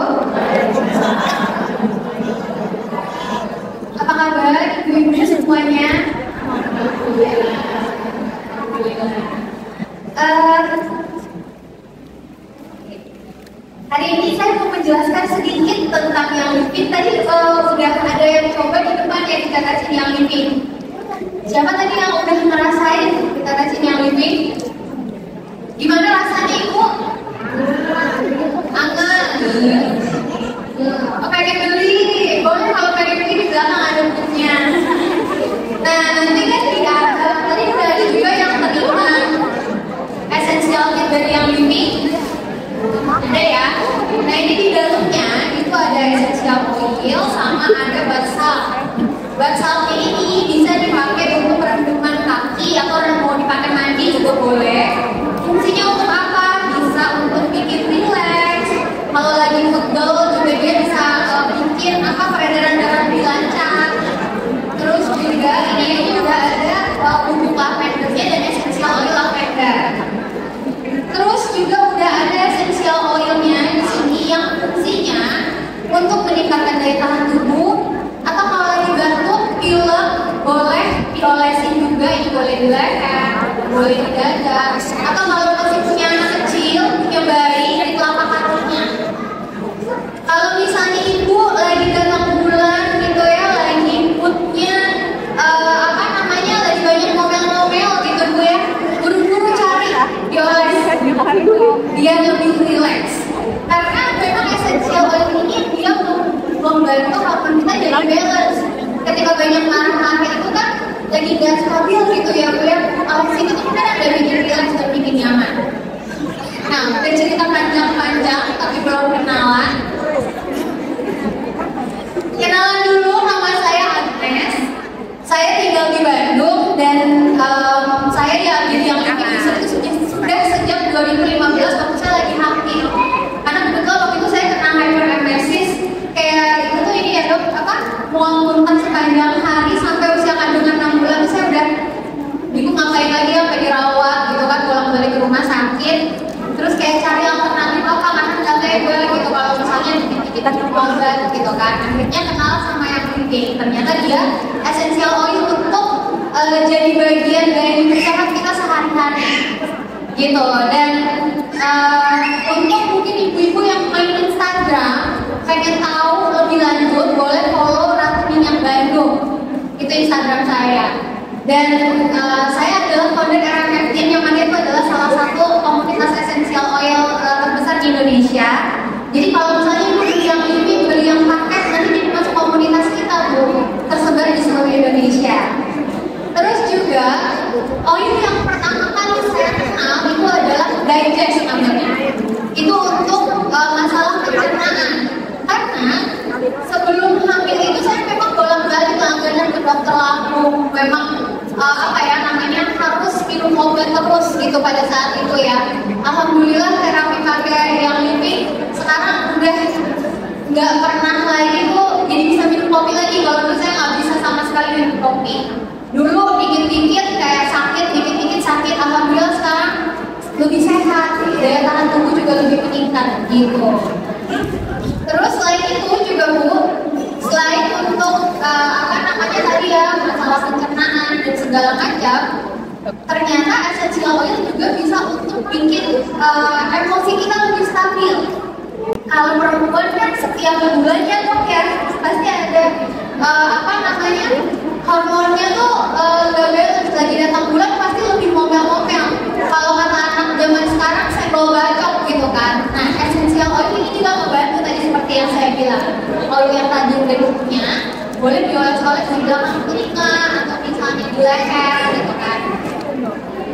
Apa kabar ibu-ibu semuanya? Hari ini saya mau menjelaskan sedikit tentang yang living. Tadi udah ada yang coba di depan ya dikatakan yang living. Siapa tadi yang udah ngerasain dikatakan yang living? Gimana rasanya ibu? Angan. Pengen beli, boleh kalau pengen beli di belakang ada bukunya. Nah nanti kan tadi udah ada juga yang terima esensial kit dari yang living. Ada ya. Nah ini di dalamnya itu ada esensial oil sama ada bath salt. Bath salt ini bisa dipakai untuk perendaman kaki atau mau dipakai mandi juga boleh. Fungsinya untuk apa? Bisa untuk bikin relax. Kalau lagi pegel juga dia bisa bikin peredaran darah lebih lancar. Terus juga ini juga ada bubuk lavendernya dan esensial oil lavender. Terus juga udah ada esensial oilnya di sini yang fungsinya untuk meningkatkan daya tahan tubuh. Atau kalau lagi batuk, pilek, boleh diolesin juga, ini boleh di leher, boleh di dada. Atau kalau masih punya anak kecil, punya bayi, dari telapak kakinya. Kalau misalnya ibu lagi datang bulan gitu ya, lagi moodnya lagi banyak ngomel-ngomel gitu bu ya, buru-buru cari dioles biar lebih relax. Karena memang esensial oil ini dia membantu hormon kita jadi balance. Ketika banyak marah-marah itu kan lagi gak stabil gitu ya bu ya, olesin itu kan ada bikin relax dan bikin nyaman. Nah, udah cerita panjang-panjang tapi belum kenalan. Kenalan dulu, nama saya Agnes. Saya tinggal di Bandung dan saya diambil yang ini sudah sejak 2015 waktu saya lagi hamil. Karena kebetulan waktu itu saya kena hyperemesis, kayak itu tuh ini ya dok, mual muntah sepanjang hari sampai usia kandungan 6 bulan. Saya udah bingung ngapain lagi, sampai dirawat gitu kan, pulang balik ke rumah sakit. Terus kayak cari alternatif apa, karena nggak tega gitu kalau misalnya kita obat gitu kan. Akhirnya kenal sama yang living. Ternyata dia esensial oil untuk jadi bagian dari sehat kita sehari-hari gitu. Dan untuk mungkin ibu-ibu yang main Instagram pengen tahu lebih lanjut, boleh follow Ratu Minyak Bandung, itu Instagram saya. Dan saya adalah founder RMF Team, yang mana itu adalah salah satu komunitas essential oil terbesar di Indonesia. Jadi kalau misalnya ibu beli yang living, beli yang paket, nanti jadi masuk komunitas kita Bu, tersebar di seluruh Indonesia. Terus juga oil yang pertama kali saya kenal itu adalah digest namanya. Itu untuk masalah pencernaan. Karena sebelum hamil itu saya memang bolak-balik langganan ke dokter lambung. Memang harus minum obat terus gitu pada saat itu ya. Alhamdulillah terapi pakai yang living sekarang udah nggak pernah lagi tuh jadi bisa minum kopi lagi. Kalau dulu saya nggak bisa sama sekali minum kopi. Dulu dikit-dikit kayak sakit, dikit-dikit sakit. Alhamdulillah sekarang lebih sehat, daya tahan tubuh juga lebih meningkat gitu. Terus selain itu juga Bu, selain untuk tadi ya masalah pencernaan dan segala macam, ternyata essential oil juga bisa untuk bikin emosi kita lebih stabil. Kalau perempuan kan setiap bulannya Dok ya pasti ada hormonnya tuh gak balance, lagi datang bulan pasti lebih ngomel-ngomel. Kalau kata anak zaman sekarang senggol bacok gitu kan. Nah essential oil ini juga membantu tadi seperti yang saya bilang. Oil yang tadi udah punya boleh dioles-oles di belakang telinga atau misalnya di leher gitu kan.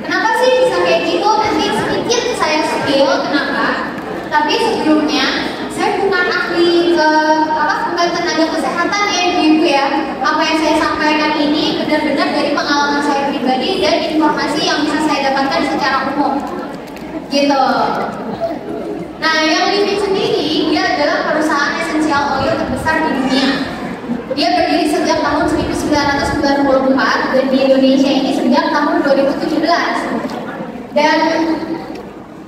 Kenapa sih bisa kayak gitu? Nanti sedikit saya spill kenapa. Tapi sebelumnya saya bukan ahli bukan tenaga kesehatan ya ibu ya. Apa yang saya sampaikan ini benar-benar dari pengalaman saya pribadi dan informasi yang bisa saya dapatkan secara umum gitu. Nah yang Living sendiri dia adalah perusahaan essential oil terbesar di dunia. Dia berdiri sejak tahun 1994 dan di Indonesia ini sejak tahun 2017 dan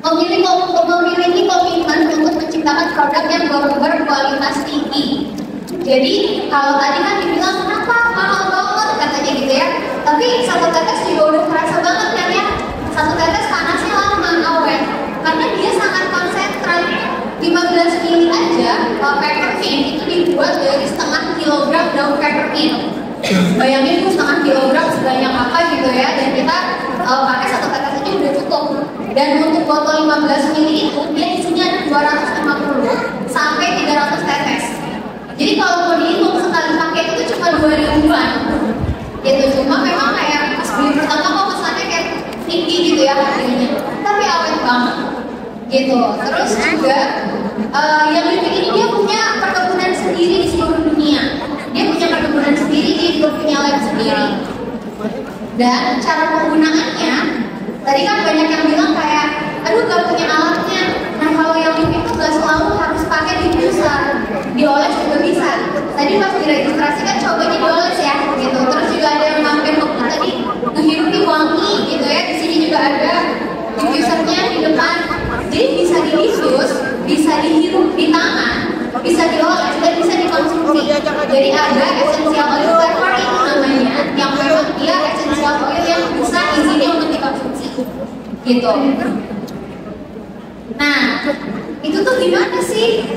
memiliki komitmen untuk menciptakan produk yang berkualitas tinggi. Jadi kalau tadi kan dibilang kenapa mahal banget katanya gitu ya, tapi satu tetes juga udah terasa banget kan ya. Satu tetes panasnya lama awet karena dia sangat konsentrat. 15 mili aja peppermint itu dibuat dari setengah kilogram daun peppermint. Bayangin tuh setengah kilogram sebanyak apa gitu ya, dan kita pakai satu tetes aja udah cukup. Dan untuk botol 15 mili itu dia isinya ada 250 sampai 300 tetes. Jadi kalau mau dihitung sekali pakai itu cuma 2.000-an gitu. Cuma memang kayak pas beli pertama kok pesannya kayak tinggi gitu ya harganya, tapi awet banget gitu. Terus juga yang Living ini dia punya perkebunan sendiri di seluruh dunia. Dia punya perkebunan sendiri, dia juga punya lab sendiri. Dan cara penggunaannya, tadi kan banyak yang bilang kayak, aduh gak punya alatnya. Nah kalau yang Living itu gak selalu harus pakai diffuser, dioles juga bisa. Tadi pas diregistrasikan cobanya dioles ya gitu. Terus juga ada yang mampir waktu tadi ngehirupi wangi gitu ya. Di sini juga ada diffusernya di depan. Jadi bisa di-diffuse, bisa dihirup di tangan, bisa dioles dan bisa dikonsumsi. Jadi ada essential oil flavor itu namanya, yang memang dia essential oil yang bisa easy untuk dikonsumsi gitu. Nah itu tuh gimana sih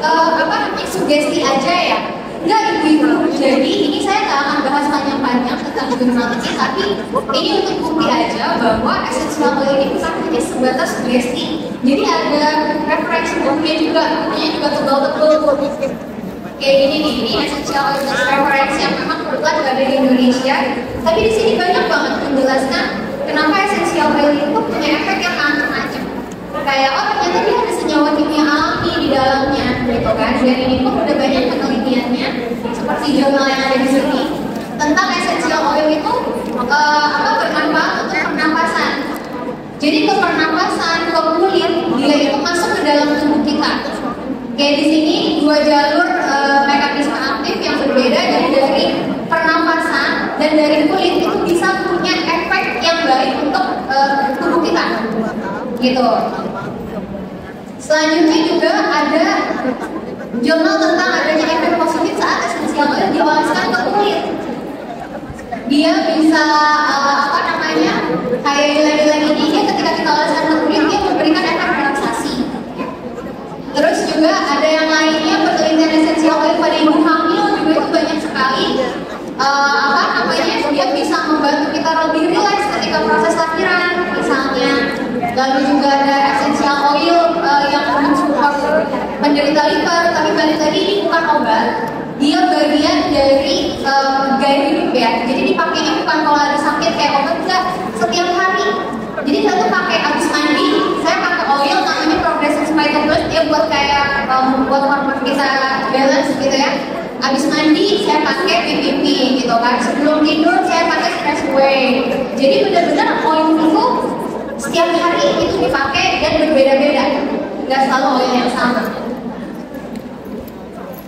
sugesti aja ya? Enggak ibu-ibu. Jadi ini saya nggak akan bahas panjang-panjang tentang jurnal ini, tapi ini untuk bukti aja bahwa essential oil ini bukan hanya sebatas sugesti. Jadi ada referensi bukunya juga, bukunya juga tebal-tebal. Kayak gini nih, ini essential oil referensi yang memang kebetulan nggak ada di Indonesia. Tapi di sini banyak banget menjelaskan kenapa essential oil itu punya efek yang macam-macam. Kayak ternyata dia ada senyawa kimia alami di dalamnya, gitu kan? Dan ini pun udah banyak penelitiannya, seperti jurnal yang ada di sini tentang essential oil itu bermanfaat untuk pernapasan. Jadi ke pernapasan, ke kulit, dia itu masuk ke dalam tubuh kita. Kayak di sini 2 jalur mekanisme aktif yang berbeda dari pernapasan dan dari kulit itu bisa punya efek yang baik untuk tubuh kita, gitu. Selanjutnya juga ada jurnal tentang adanya efek positif saat essential oil dioleskan ke kulit. Dia bisa kayak gila-gila ini, dia ketika kita oleskan ke kulit dia memberikan efek relaksasi. Terus juga ada yang lainnya, penelitian essential oil pada ibu hamil juga itu banyak sekali. Dia bisa membantu kita lebih rileks ketika proses lahiran misalnya. Lalu juga ada essential oil yang mensupport penderita liver, tapi balik lagi ini bukan obat, dia bagian dari gaya hidup ya. Jadi dipakainya bukan kalau ada sakit kayak obat, enggak, setiap hari. Jadi saya tuh pakai abis mandi, saya pakai oil namanya Progressive Phytoplus, dia buat kayak buat hormon kita balance gitu ya. Abis mandi saya pakai PPP gitu kan. Sebelum tidur saya pakai Stress Away. Jadi benar-benar oil itu setiap hari itu dipakai dan berbeda-beda, nggak selalu oil yang sama.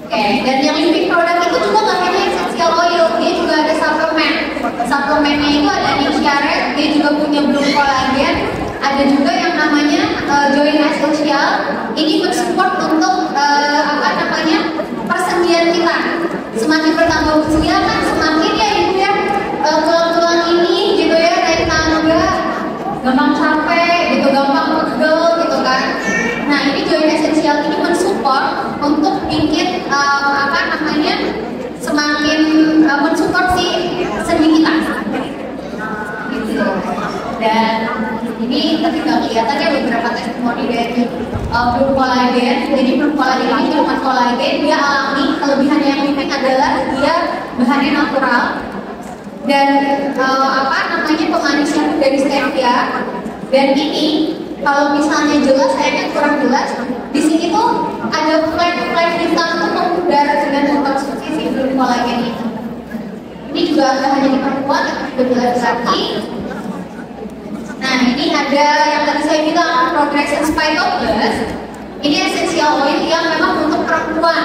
Oke, dan yang living product itu juga nggak hanya essential oil, dia juga ada suplemen. Suplemennya itu ada Nichiaret, dia juga punya Blue Collagen. Ada juga yang namanya Join Essential. Ini mensupport untuk persendian kita. Semakin bertambah usia kan semakin ya ibu ya tulang-tulang ini gitu ya naik tangga, gampang capek gitu, gampang pegel gitu kan. Nah ini Join Essential ini mensupport untuk bikin semakin mensupport si sendi kita gitu. Dan ini ketika kelihatannya beberapa testimoni dari Blue Collagen. Jadi Blue Collagen ini cuma kolagen, dia alami. Kelebihannya yang penting adalah dia bahannya natural dan pemanisnya itu dari stevia. Dan ini kalau misalnya jelas, sayangnya kurang jelas. Di sini tuh ada flek-flek hitam tuh memudar dengan mengkonsumsi si Blue Collagen ini. Ini juga hanya diperkuat tapi juga jelas lagi. Nah ini ada yang tadi saya bilang Progressive Phytoplus. Ini essential oil yang memang untuk perempuan.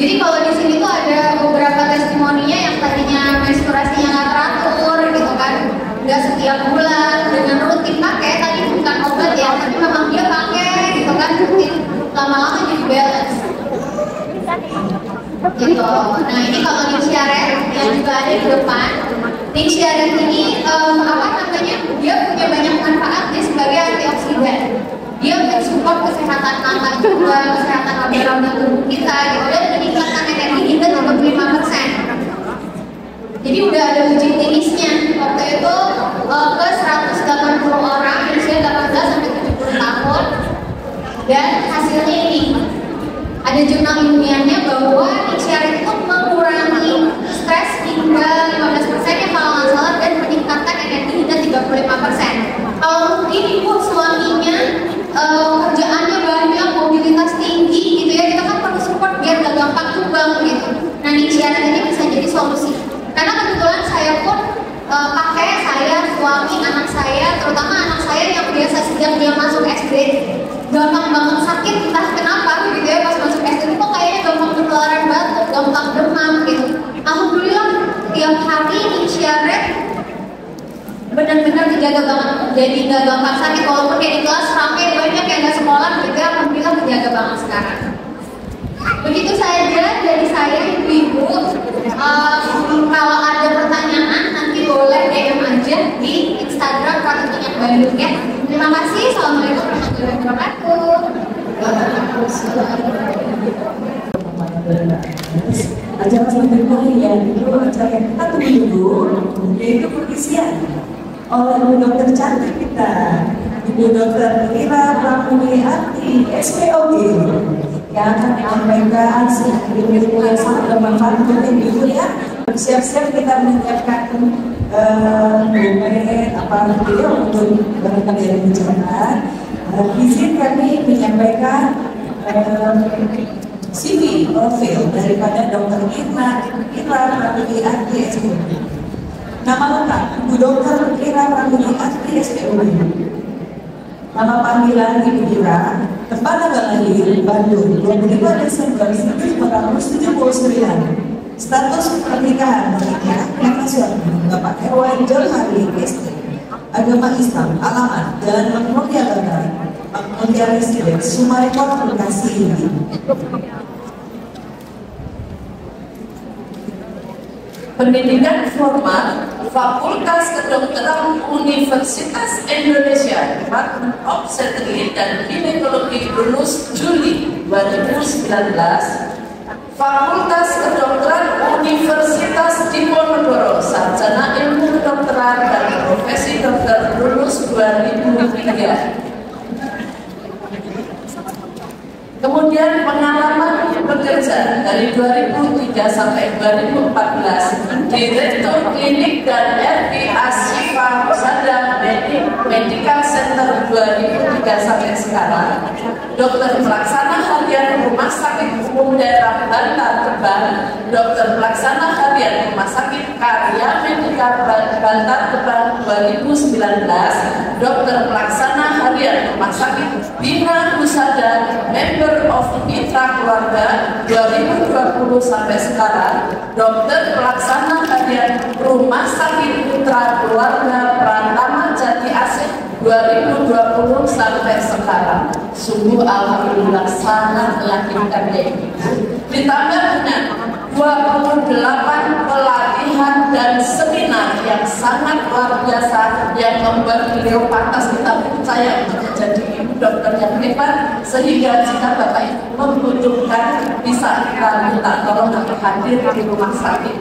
Jadi kalau di sini tuh ada beberapa testimoninya yang tadinya menstruasinya nggak teratur gitu kan, nggak setiap bulan dengan rutin pakai. Tadi bukan obat ya, tapi memang dia pakai gitu kan rutin. Lama-lama jadi balance. Gitu. Nah ini kalau Nichiaret yang juga ada di depan. Nichiaret ini dia punya banyak manfaat dia sebagai antioksidan. Dia mensupport kesehatan mata juga, kesehatan organ tubuh kita gitu, dan meningkatkan energi kita 35%. Jadi udah ada uji klinisnya waktu itu ke 180 orang usia 18 sampai 70 tahun, dan hasilnya ini ada jurnal ilmiahnya bahwa Nichiaret itu mengurangi stres hingga 15% ya kalau nggak salah, dan meningkatkan energi hingga 35%. Kalau mungkin ibu suaminya kerjaannya banyak, mobilitas tinggi gitu ya, kita kan perlu support biar gak gampang tumbang gitu. Nah Nichiaret ini bisa jadi solusi. Karena kebetulan saya pun pakai, saya, suami, anak saya, terutama anak saya yang biasa sejak dia masuk SD gampang banget sakit, entah kenapa gitu ya, pas masuk SD kok kayaknya gampang ketularan batuk, gampang demam gitu. Alhamdulillah tiap hari Nichiaret benar-benar terjaga banget, jadi nggak gampang sakit. Walaupun kayak di kelas ramai banyak yang nggak sekolah gitu ya, alhamdulillah terjaga banget sekarang. Begitu saja dari saya ibu-ibu. Kalau ada pertanyaan nanti boleh DM aja di Instagram Ratu Minyak Bandung ya. Terima kasih. Assalamualaikum warahmatullahi wabarakatuh. Acara selanjutnya yang itu acara yang kita tunggu yaitu pengisian oleh Ibu Dokter cantik kita, Ibu Dokter Ira Pramulyati SPOG, yang akan menyampaikan ilmu yang sangat bermanfaat untuk Ibu ya. Siap-siap kita menyiapkan dokumen untuk berangkat dari pencernaan. Izin kami menyampaikan CV profil daripada Dr. Ira Pramulyati SPOG. Nama lengkap Ibu Dokter Ira Pramulyati SPOG. Nama panggilan Ibu Ira, tempat tanggal lahir Bandung 25 Desember 1979. Status pernikahan menikah kata suami Bapak Erwan Johari ST. Agama Islam, alamat Jalan Magnolia Barat, Magnolia Residence, Sumarekon, Bekasi. Pendidikan formal Fakultas Kedokteran Universitas Indonesia, Department of Obstetrik dan Ginekologi lulus Juli 2019. Fakultas Kedokteran Universitas Diponegoro, sarjana ilmu kedokteran dan profesi dokter, lulus 2003. Kemudian pengalaman bekerja dari 2003 sampai 2014, Direktur Klinik dan RP Ashifa Husada Medical Center 2003 sampai sekarang, Dokter Pelaksana Harian Rumah Sakit Umum Daerah Bantar Gebang, Dokter Pelaksana Harian Rumah Sakit Karya Medika Bantar Gebang 2019, Dokter Pelaksana Harian Rumah Sakit Bina Husada Member of Mitra Keluarga 2020 sampai sekarang, Dokter Pelaksana Harian Rumah Sakit Mitra Keluarga Pratama Jati Asih 2020 sampai sekarang. Sungguh alhamdulillah sangat meyakinkan ya. Ditambah dengan 28 pelatihan dan seminar yang sangat luar biasa yang membuat beliau pantas kita percaya untuk menjadi ibu dokter yang hebat, sehingga jika Bapak Ibu membutuhkan bisa kita minta tolong untuk hadir di rumah sakit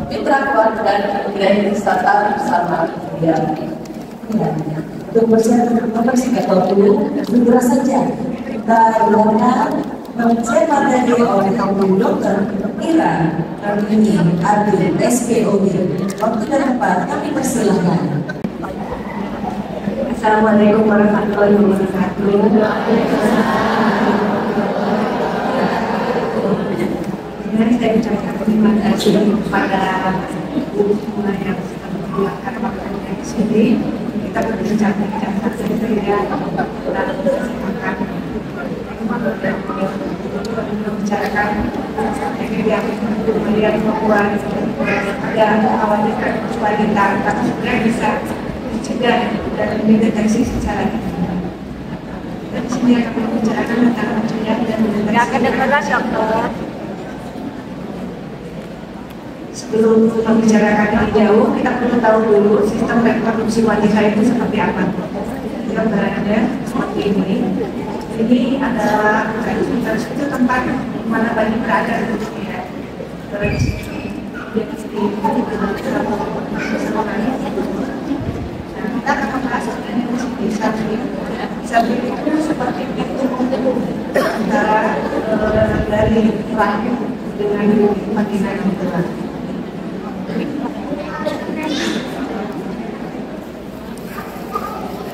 Mitra Keluarga dan Gereja Wisata bersama beliau. Untuk persiapan mempersingkat waktu, segera saja kita gunakan siapa tadi oleh kaum dokter Ira ini Adil SPOD. Waktu dan tempat kami persilahkan. Assalamualaikum warahmatullahi wabarakatuh. Saya ucapkan terima kasih kepada ibu semua yang sudah menggunakan waktunya di sini. Kita berbincang-bincang sehingga kita kesempatan membicarakan yang melihat bahwa ada awalnya wanita tapi sebenarnya bisa dicegah dan dideteksi secara dini. Dan di sini akan membicarakan tentang mencegah dan mendeteksi. Sebelum membicarakan lebih jauh, kita perlu tahu dulu sistem reproduksi wanita itu seperti apa. Gambarannya seperti ini. Ini adalah itu tempat mana bayi berada di sini. Nah, kita akan membahas sebenarnya di sini. Sapi itu seperti itu antara dari rahim dengan vagina itu.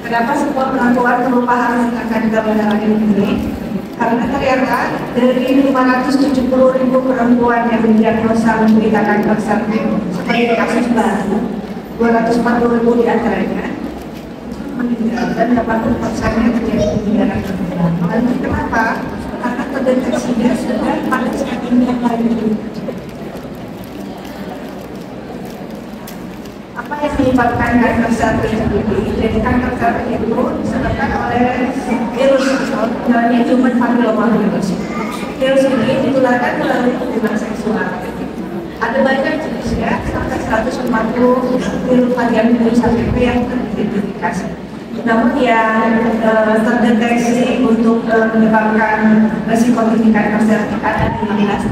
Kenapa sebuah perempuan perlu paham tentang gambaran ini? Karena ternyata dari 570.000 perempuan yang didiagnosa menderita kanker cervix sebagai kasus baru, 240.000 diantaranya meninggal dan 80%-nya terjadi di daerah tertentu. Lalu kenapa? Karena terdeteksinya sudah pada saat ini yang lain. Apa yang menyebabkan kanker cervix ini? Jadi kanker cervix itu disebabkan oleh virus namanya human papillomavirus. Virus ini ditularkan melalui hubungan seksual. Ada banyak jenisnya, sampai 140 virus varian virus HPV yang teridentifikasi. Namun yang terdeteksi untuk menyebabkan resiko tinggi kanker cervix ada di 15.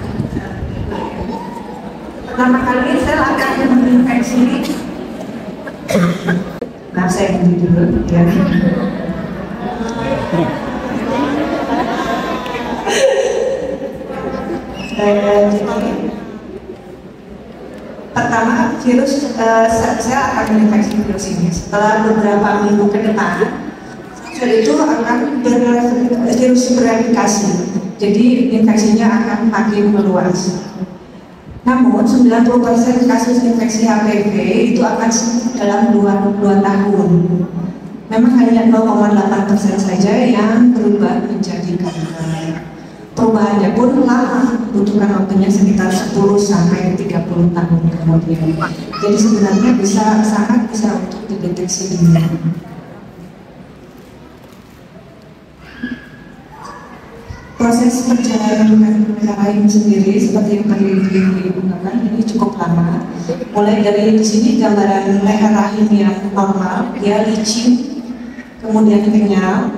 Pertama kali sel akan menginfeksi. Nah, saya ganti dulu ya. Pertama, virus sel akan menginfeksi virus ini. Setelah beberapa minggu ke depan, sel itu akan virus bereplikasi. Jadi infeksinya akan makin meluas. Namun 90% kasus infeksi HPV itu akan dalam 2 tahun. Memang hanya 0,8% saja yang berubah menjadi kanker. Perubahannya pun lama, butuhkan waktunya sekitar 10 sampai 30 tahun kemudian. Jadi sebenarnya sangat bisa untuk dideteksi dini. Proses perjalanan rahim sendiri seperti yang tadi digunakan ini cukup lama. Mulai dari di sini gambaran leher rahim yang normal, dia licin, kemudian kenyal.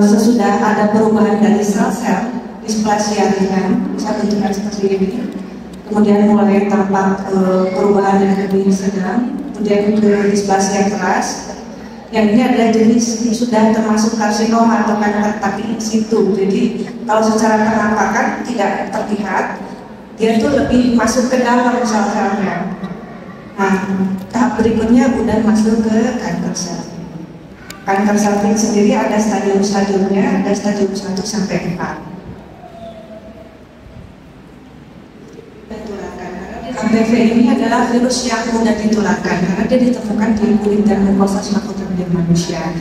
Sesudah ada perubahan dari sel-sel displasia ringan, bisa bentuknya seperti ini. Kemudian mulai tampak perubahan yang lebih sedang, kemudian ke displasia keras. Yang ini adalah jenis sudah termasuk karsinoma atau kanker tapi in situ. Jadi kalau secara penampakan tidak terlihat, dia itu lebih masuk ke dalam sel-selnya. Nah, tahap berikutnya udah masuk ke kanker sel. Kanker sel sendiri ada stadium-stadiumnya, ada stadium 1 sampai 4. HPV ini adalah virus yang mudah ditularkan karena dia ditemukan di kulit dan mukosa selaput dari manusia.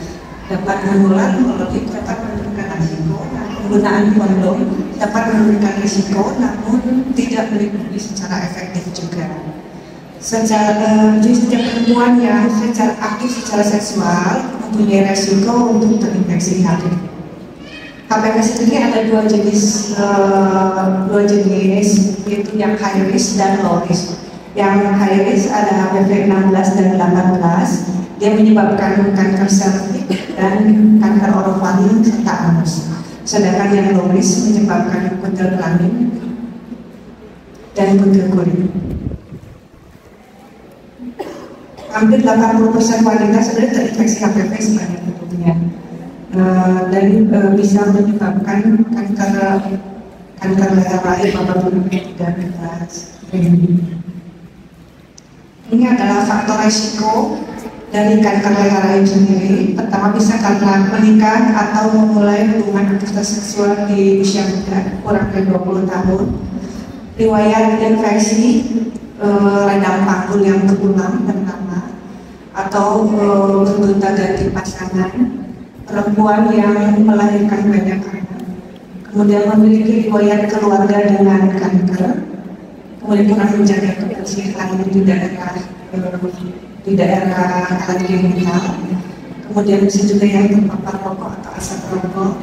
Dapat menular melalui dapat menurunkan risiko. Penggunaan kondom dapat menurunkan risiko, namun tidak melindungi secara efektif juga. Secara setiap perempuan yang secara aktif secara seksual mempunyai resiko untuk terinfeksi HPV. HPV sendiri ada dua jenis yaitu yang high risk dan low risk. Yang high risk ada HPV 16 dan 18. Dia menyebabkan kanker serviks dan kanker orofaring serta anus. Sedangkan yang low risk menyebabkan kutil kelamin dan kutil kulit. Hampir 80% wanita sebenarnya terinfeksi HPV sebanyak tubuhnya. Dan bisa menyebabkan kanker leher rahim apabila tidak bebas. Ini adalah faktor resiko dari kanker leher rahim sendiri. Pertama bisa karena menikah atau memulai hubungan aktivitas seksual di usia muda kurang dari 20 tahun. Riwayat infeksi radang panggul yang berulang dan lama, atau gonta-ganti pasangan. Perempuan yang melahirkan banyak anak, kemudian memiliki riwayat keluarga dengan kanker, kemudian pernah menjaga kebersihan di daerah alat genital, kemudian bisa juga yang terpapar rokok atau asap rokok,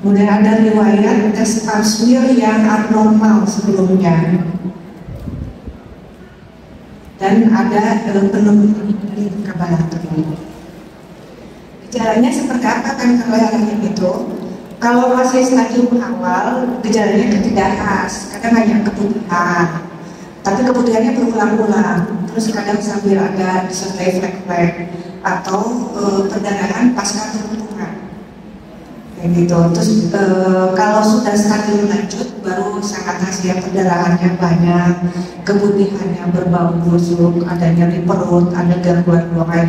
kemudian ada riwayat tes pap smear yang abnormal sebelumnya, dan ada penurunan di kekebalan tubuh. Gejalanya seperti apa kanker leher rahim itu? Kalau masih stadium awal, gejalanya tidak khas, kadang hanya keputihan, tapi keputihannya berulang-ulang, terus kadang sambil ada disertai flek-flek atau perdarahan pasca berhubungan, kayak gitu. Terus kalau sudah stadium lanjut, baru sangat khas ya, perdarahannya banyak, keputihannya berbau busuk, ada nyeri perut, ada gangguan buang air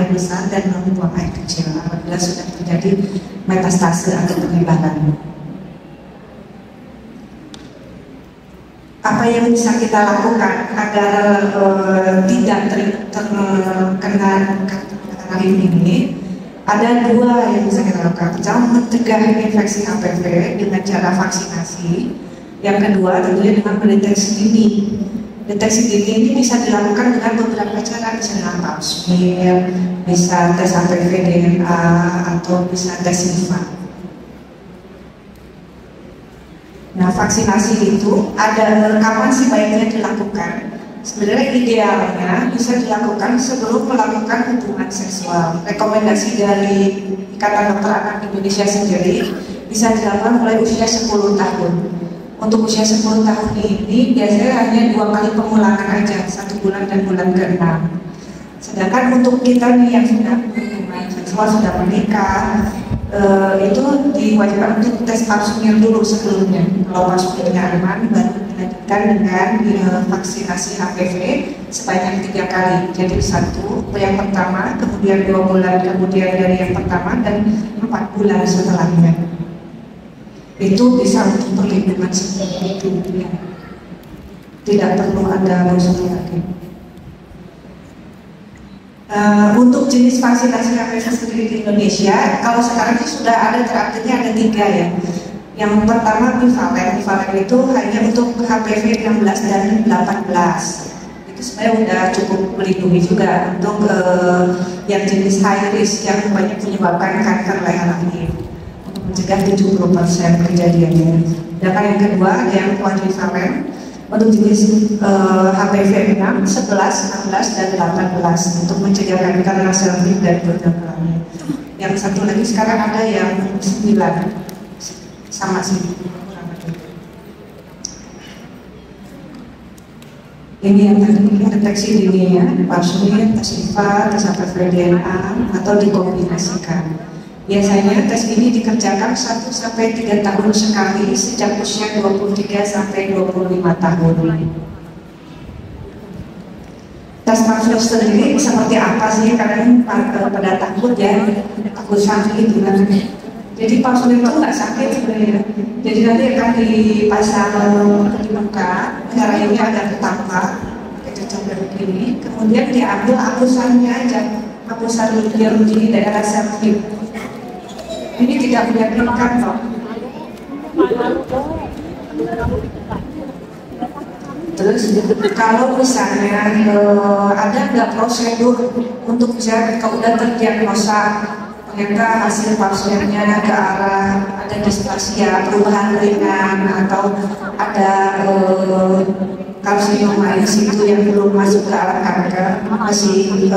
besar dan buang air kecil apabila sudah terjadi metastase atau penyebaran. Apa yang bisa kita lakukan agar tidak terkena kanker rahim ini? Ada dua yang bisa kita lakukan. Pertama, mencegah infeksi HPV dengan cara vaksinasi. Yang kedua, tentunya dengan mendeteksi dini. Deteksi dini ini bisa dilakukan dengan beberapa cara, bisa dengan pap smear, bisa tes HPV DNA, atau bisa tes SIFA. Nah, vaksinasi itu ada kapan sih baiknya dilakukan? Sebenarnya idealnya bisa dilakukan sebelum melakukan hubungan seksual. Rekomendasi dari Ikatan Dokter Anak Indonesia sendiri bisa dilakukan mulai usia 10 tahun. Untuk usia 10 tahun ini biasanya hanya 2 kali pengulangan aja, 1 bulan dan bulan ke-6. Sedangkan untuk kita nih yang sudah hubungan seksual, sudah menikah, itu diwajibkan untuk tes pap smear dulu sebelumnya. Kalau pap smearnya aman, baru dilanjutkan dengan vaksinasi HPV sebanyak 3 kali. Jadi 1 yang pertama, kemudian 2 bulan kemudian dari yang pertama, dan 4 bulan setelahnya. Itu bisa untuk perlindungan seperti itu. Tidak perlu ada booster lagi. Untuk jenis vaksinasi HPV sendiri di Indonesia, kalau sekarang sudah ada terupdate-nya ada 3 ya. Yang pertama bivalen itu hanya untuk HPV 16 dan 18. Itu sebenarnya udah cukup melindungi juga untuk yang jenis high risk yang banyak menyebabkan kanker leher rahim, untuk mencegah 70% kejadiannya. Dan yang kedua ada yang quadrivalent untuk jenis HPV 6, 11, 16, dan 18 untuk mencegah kanker serviks dan kutil kelamin. Yang satu lagi sekarang ada yang 9 sama sih. Ini yang tadi deteksi dininya, pasien, tes IVA, tes HPV-DNA, atau dikombinasikan. Biasanya tes ini dikerjakan 1-3 tahun sekali sejak usia 23-25 tahun. Tes Pap-smear sendiri seperti apa sih? Kalian pada takut ya, takut sakit gimana? Jadi Pap-smear itu nggak sakit sebenarnya. Jadi nanti akan dipasang di muka, cara ini ada ketampak, kecocok begini. Kemudian diambil hapusannya aja, hapusan lumpur di daerah serviks. Ini tidak meyakinkan kok. Terus kalau misalnya ada nggak prosedur untuk bisa kalau udah terdiagnosa ternyata hasil Pap-smearnya ke arah ada displasia, perubahan ringan atau ada karsinoma in situ yang belum masuk ke arah kanker, masih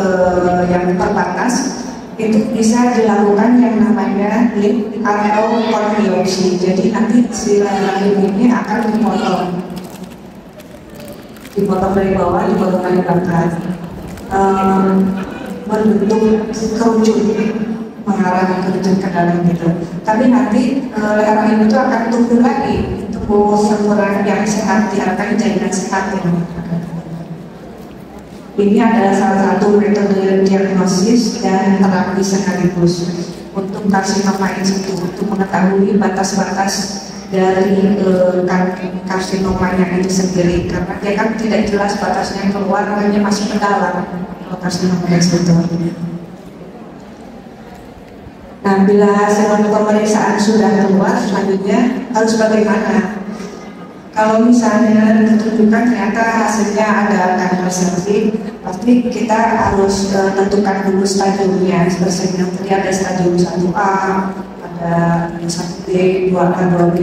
yang terbatas, itu bisa dilakukan yang namanya lip atau cord biopsi. Jadi nanti si rahim ini akan dipotong dari bawah, dipotong dari belakang, berbentuk kerucut mengarah kerucut ke dalam gitu. Tapi nanti leher rahim itu akan tumbuh lagi, tumbuh sempurna yang sehat, diharapkan jaringan sehat yang ini adalah salah satu metode diagnosis dan terapi sekaligus untuk karsinoma in situ, untuk mengetahui batas-batas dari karsinomanya itu sendiri, karena dia kan tidak jelas batasnya keluar, hanya masih ke dalam karsinoma in situ. Nah, bila hasil pemeriksaan sudah keluar, selanjutnya harus bagaimana? Kalau misalnya ditentukan ternyata hasilnya ada kanker serviks, pasti kita harus tentukan dulu stadiumnya. Seperti yang tadi ada stadium 1A, ada 1B, 2A, 2B.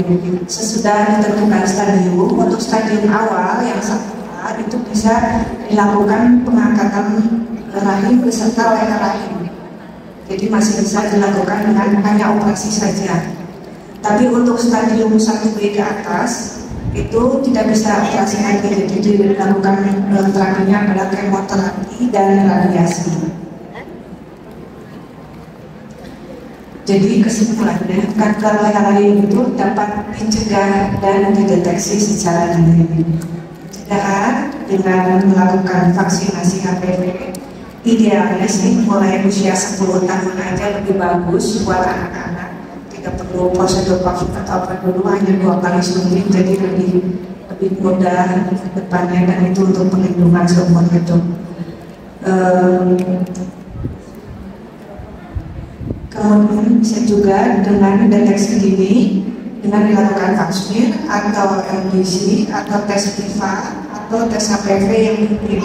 Sesudah ditentukan stadium, untuk stadium awal yang 1A itu bisa dilakukan pengangkatan rahim beserta leher rahim. Jadi masih bisa dilakukan dengan hanya operasi saja. Tapi untuk stadium 1B ke atas itu tidak bisa operasi lagi, jadi dilakukan terapinya adalah kemoterapi dan radiasi. Jadi kesimpulannya, kanker leher rahim itu dapat dicegah dan dideteksi secara dini. Pencegahan dengan melakukan vaksinasi HPV, idealnya sih mulai usia 10 tahun aja lebih bagus buat anak-anak. Tidak perlu prosedur vaksin atau apa dulu, hanya 2 kali suntik, jadi lebih mudah ke depannya, dan itu untuk perlindungan seumur hidup. Kemudian bisa juga dengan deteksi dini dengan dilakukan Pap-smear atau LBC atau tes IVA atau tes HPV yang rutin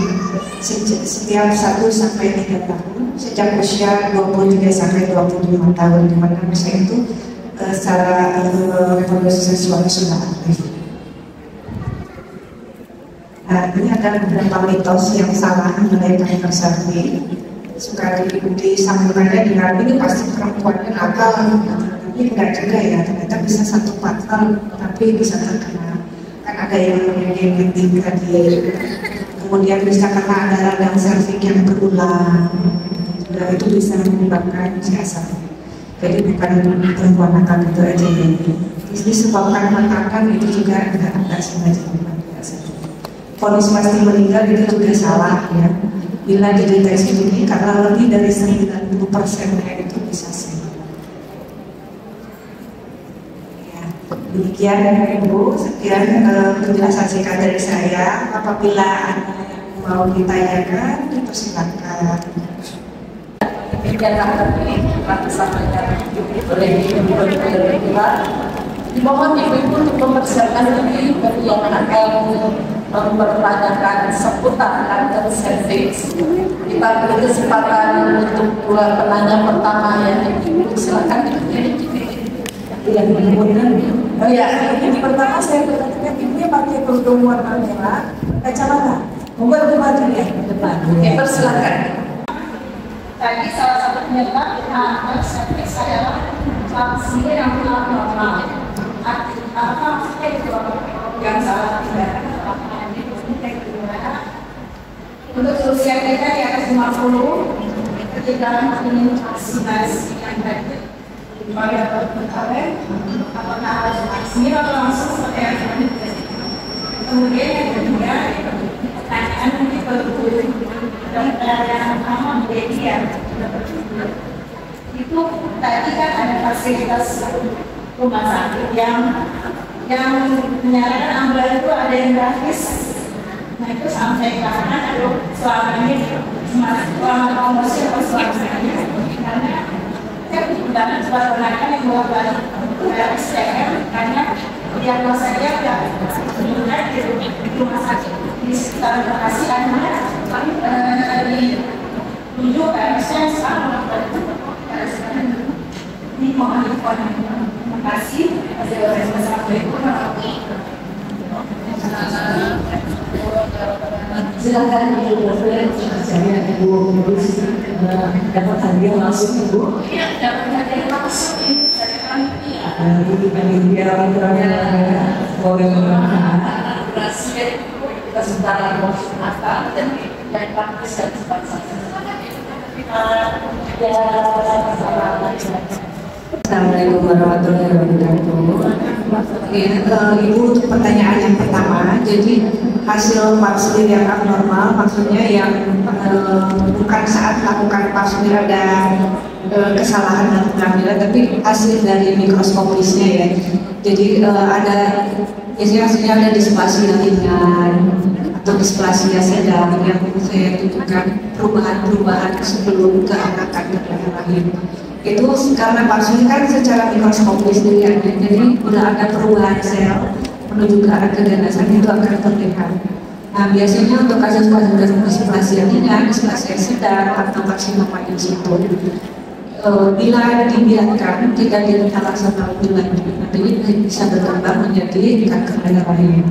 setiap 1-3 tahun sejak usia 23-25 tahun, di mana usia itu secara reproduksi seksual sudah aktif. Nah, ini ada beberapa mitos yang salah mengenai kanker serviks. Suka disambungkannya dengan ini pasti perempuannya nakal, tapi enggak juga ya, ternyata bisa satu patah tapi bisa terkena. Kan ada yang genetik tadi, kemudian bisa karena ada radang serviks yang berulang, dan itu bisa menyebabkan CSR. Jadi bukan perempuan nakal itu aja ya. Disebabkan mengatakan itu juga enggak sengaja. Vonis pasti meninggal itu juga salah ya. Bila dideteksi ini karena lebih dari 90%-nya itu bisa sembuh. Ya, demikian Ibu, sekian penjelasan singkat dari saya. Apabila ada yang mau ditanyakan, dipersilakan. Kegiatan ini telah disampaikan oleh Ibu. Dimohon Ibu untuk mempersiapkan diri bagi yang akan mempertanyakan seputar kanker serviks. Kita beri kesempatan untuk 2 penanya pertama ya. Silakan. Oh ya, ini pertama saya bertanya ibunya pakai kerudung warna merah, kacamata. Monggo depan ya, depan. Oke, persilakan. Tadi salah satu penyebab kanker serviks adalah fungsi yang kurang normal. apa maksudnya itu yang salah tidak untuk usia kita di atas 50 ketika ingin vaksinasi yang tadi apakah harus vaksin atau langsung seperti yang tadi. Kemudian yang kedua pertanyaan mungkin dokter yang pertama menjadi ya itu tadi kan ada fasilitas rumah sakit yang menyatakan ambulan itu ada yang gratis. Nah itu sampai kapan atau selama ini selama promosi atau selamanya karena saya banget peranakan yang bolak-balik STM karena diagnosanya tidak benar di rumah sakit di sekitar lokasi karena ditunjuk saya sekarang ini mohon terima kasih ada Assalamualaikum warahmatullahi wabarakatuh. Silakan Ibu Dokter, saya Ibu dapat hadiah langsung Ibu. Iya, dapat hadiah langsung ini dari panitia. Dari panitia oleh Presiden kita sebentar masuk akal dan praktis dan sebagainya. Assalamualaikum warahmatullahi wabarakatuh. Ibu untuk pertanyaan yang pertama, jadi hasil pap-smear yang abnormal maksudnya yang bukan saat melakukan pap-smear ada kesalahan dalam pengambilan, tapi hasil dari mikroskopisnya ya. Jadi ada hasilnya ada displasia ringan atau displasia sedang yang saya tunjukkan perubahan-perubahan sebelum keangkatan ke rahim. Itu karena pap-smear kan secara mikroskopis dilihat, jadi udah ada perubahan sel menuju ke arah keganasan itu akan terlihat. Nah biasanya untuk kasus-kasus displasia ringan, displasia sedang atau karsinoma in situ, bila dibiarkan tidak ditelaksana lebih lanjut, nanti bisa berkembang menjadi kanker pada rahim.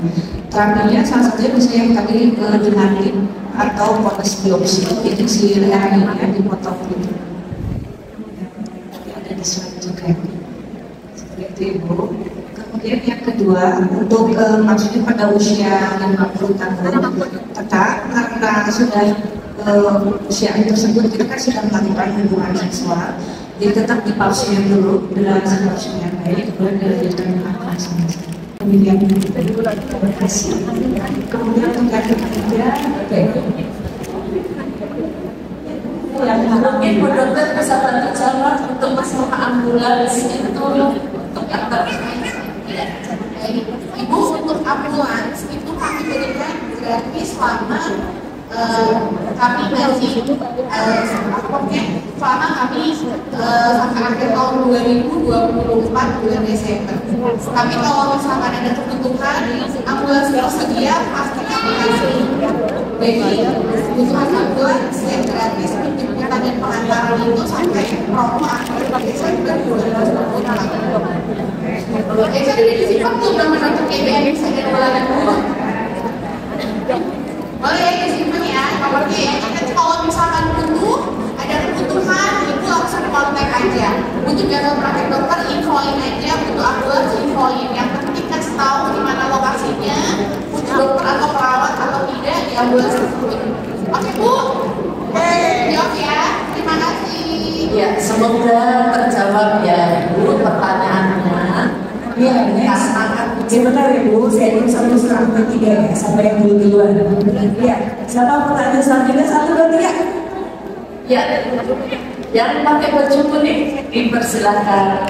Terapinya salah satunya bisa yang tadi dilantik atau polis biopsi, jadi si rahimnya dipotong gitu. Juga seperti itu. Kemudian yang kedua untuk maksudnya pada usia 50 tahun tetap karena sudah usia tersebut kita kan sudah melakukan hubungan seksual, jadi tetap dipausinya dulu dengan situasi yang baik, kemudian dilanjutkan dengan vaksinasi. Kemudian terima kasih. Kemudian untuk yang ketiga, mungkin Bu Dokter bisa bantu jawab untuk masalah ambulans itu untuk yang Ibu untuk ambulans itu kami berikan gratis selama kami masih selama kami sampai akhir tahun 2024 bulan Desember. Tapi kalau misalkan ada kebutuhan ambulans tersedia pasti kami kasih. Jadi kebutuhan ambulans yang gratis penjemputan dan pengantaran itu sampai promo akhir Desember 2024. Jadi disimpan tuh nomor untuk KBM saya dan bulanan dulu. Boleh disimpan ya, nomornya ya. Kalau misalkan butuh, ada kebutuhan, itu langsung kontak aja. Untuk jadwal praktek dokter, infoin aja. Butuh ambulans, infoin. Yang penting kasih tahu di mana lokasinya, butuh dokter atau perawat atau tidak di ambulans tersebut. Oke Bu? Jawab ya. Terima kasih. Ya, semoga terjawab ya Bu pertanyaannya. Iya, sebentar Ibu, saya ingin 1,3 ya, sampai yang duluan. Iya, siapa pertanyaan selanjutnya? 1, 2, 3. Ya, yang pakai baju kuning dipersilakan.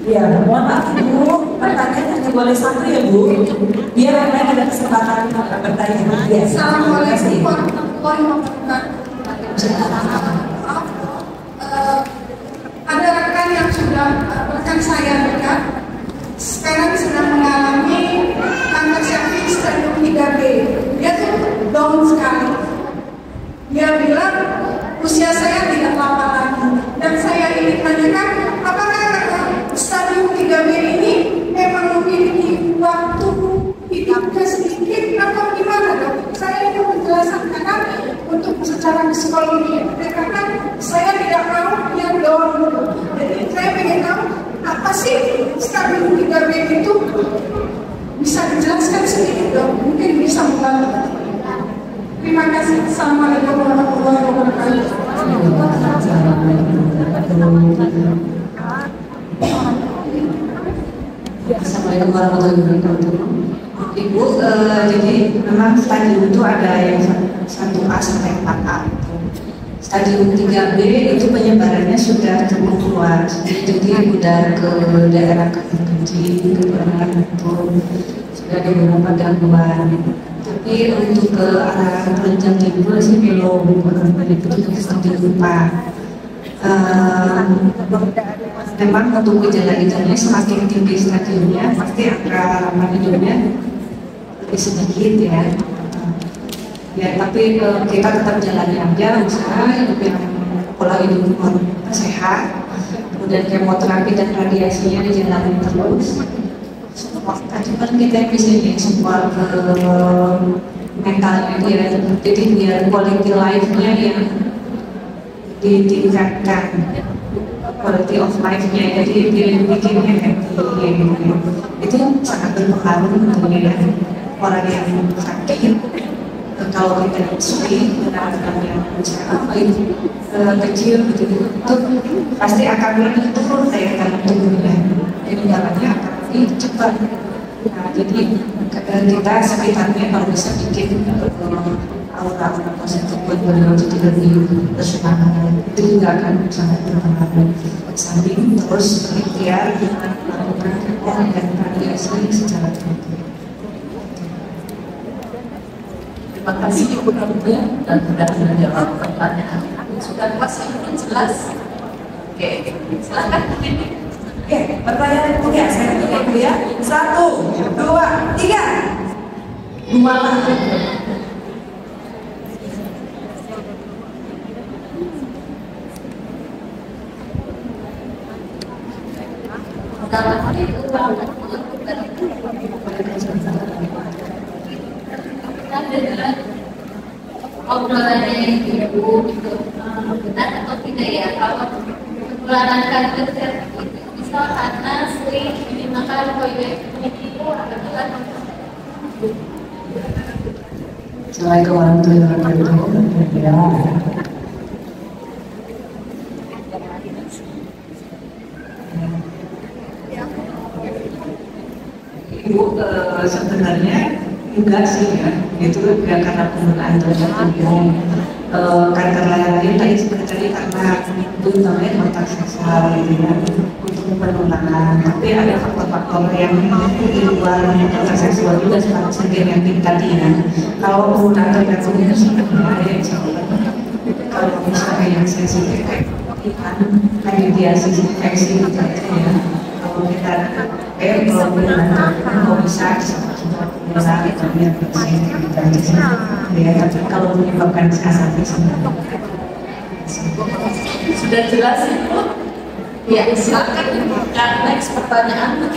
Iya, mohon maaf Bu, pertanyaan hanya boleh 1 ya Bu, biar yang lain ada kesempatan bertanya. Ya, Assalamualaikum warahmatullahi wabarakatuh. Ada rekan yang sudah rekan saya dekat sekarang sedang mengalami kanker cervix stadium 3B. Dia tuh down sekali. Dia bilang usia saya tidak lama lagi. Dan saya ingin tanyakan apakah stadium 3B ini memang memiliki waktu hidupnya sedikit atau gimana dok? Saya ingin penjelasan karena untuk secara psikologi karena saya tidak mau yang down dulu. Jadi saya ingin tahu kami 3B itu bisa dijelaskan sedikit dong, mungkin bisa membantu. Terima kasih. Assalamualaikum warahmatullahi wabarakatuh. Assalamualaikum warahmatullahi wabarakatuh. Ibu, jadi memang stadium itu ada yang 1A sampai 4A. Stadium 3B itu penyebarannya sudah cukup luas, jadi udah ke daerah kencing, ke daerah jantung, sudah ada beberapa gangguan. Tapi untuk ke arah kelenjar timbul sih belum, itu untuk stadium 4. Memang untuk gejala-gejalanya semakin tinggi stadiumnya, pasti angka harapan hidupnya lebih sedikit ya. Ya, tapi kita tetap jalani aja usaha hidup yang pola hidup sehat, kemudian kemoterapi dan radiasinya dijalani terus. Tadi kan kita bisa nih semua ke mentalnya dia, jadi biar quality life-nya yang ditingkatkan, quality of life-nya, jadi dia bikinnya happy gitu. Itu sangat berpengaruh tentunya ya. Orang yang sakit, kalau kita suki dengan yang kecil gitu, itu pasti akan lebih turun daya tahan tubuhnya, jadi jalannya akan lebih cepat. Nah, jadi kita sekitarnya kalau bisa bikin aura-aura positif buat beliau jadi lebih bersemangat, itu juga akan sangat berpengaruh. Samping terus ikhtiar melakukan kekuatan dan radiasi secara teratur. Terima kasih Ibu Nadia dan sudah menjawab pertanyaan. Sudah pasti mungkin jelas. Oke, silakan. Oke, pertanyaan Ibu ya, saya tanya Ibu ya. 1, 2, 3. 2 lah. Obrolannya Ibu benar atau tidak ya, kalau penularan kanker itu bisa karena sering menggunakan toilet itu adalah Assalamualaikum warahmatullahi wabarakatuh. Ibu sebenarnya enggak sih ya, itu ya karena penggunaan terjadi kanker lain tadi sebenarnya karena utamanya kontak seksual gitu ya, untuk penularan. Tapi ada faktor-faktor yang di luar kontak seksual juga seperti yang tadi ya. Kalau penggunaan terjadi itu sebenarnya ada yang kalau misalnya yang sensitif kan radiasi infeksi gitu ya. Kalau kita kalau bisa ya, tapi kalau menyebabkan asap sudah jelas Ibu? Ya, silakan Ibu. Dan next pertanyaan.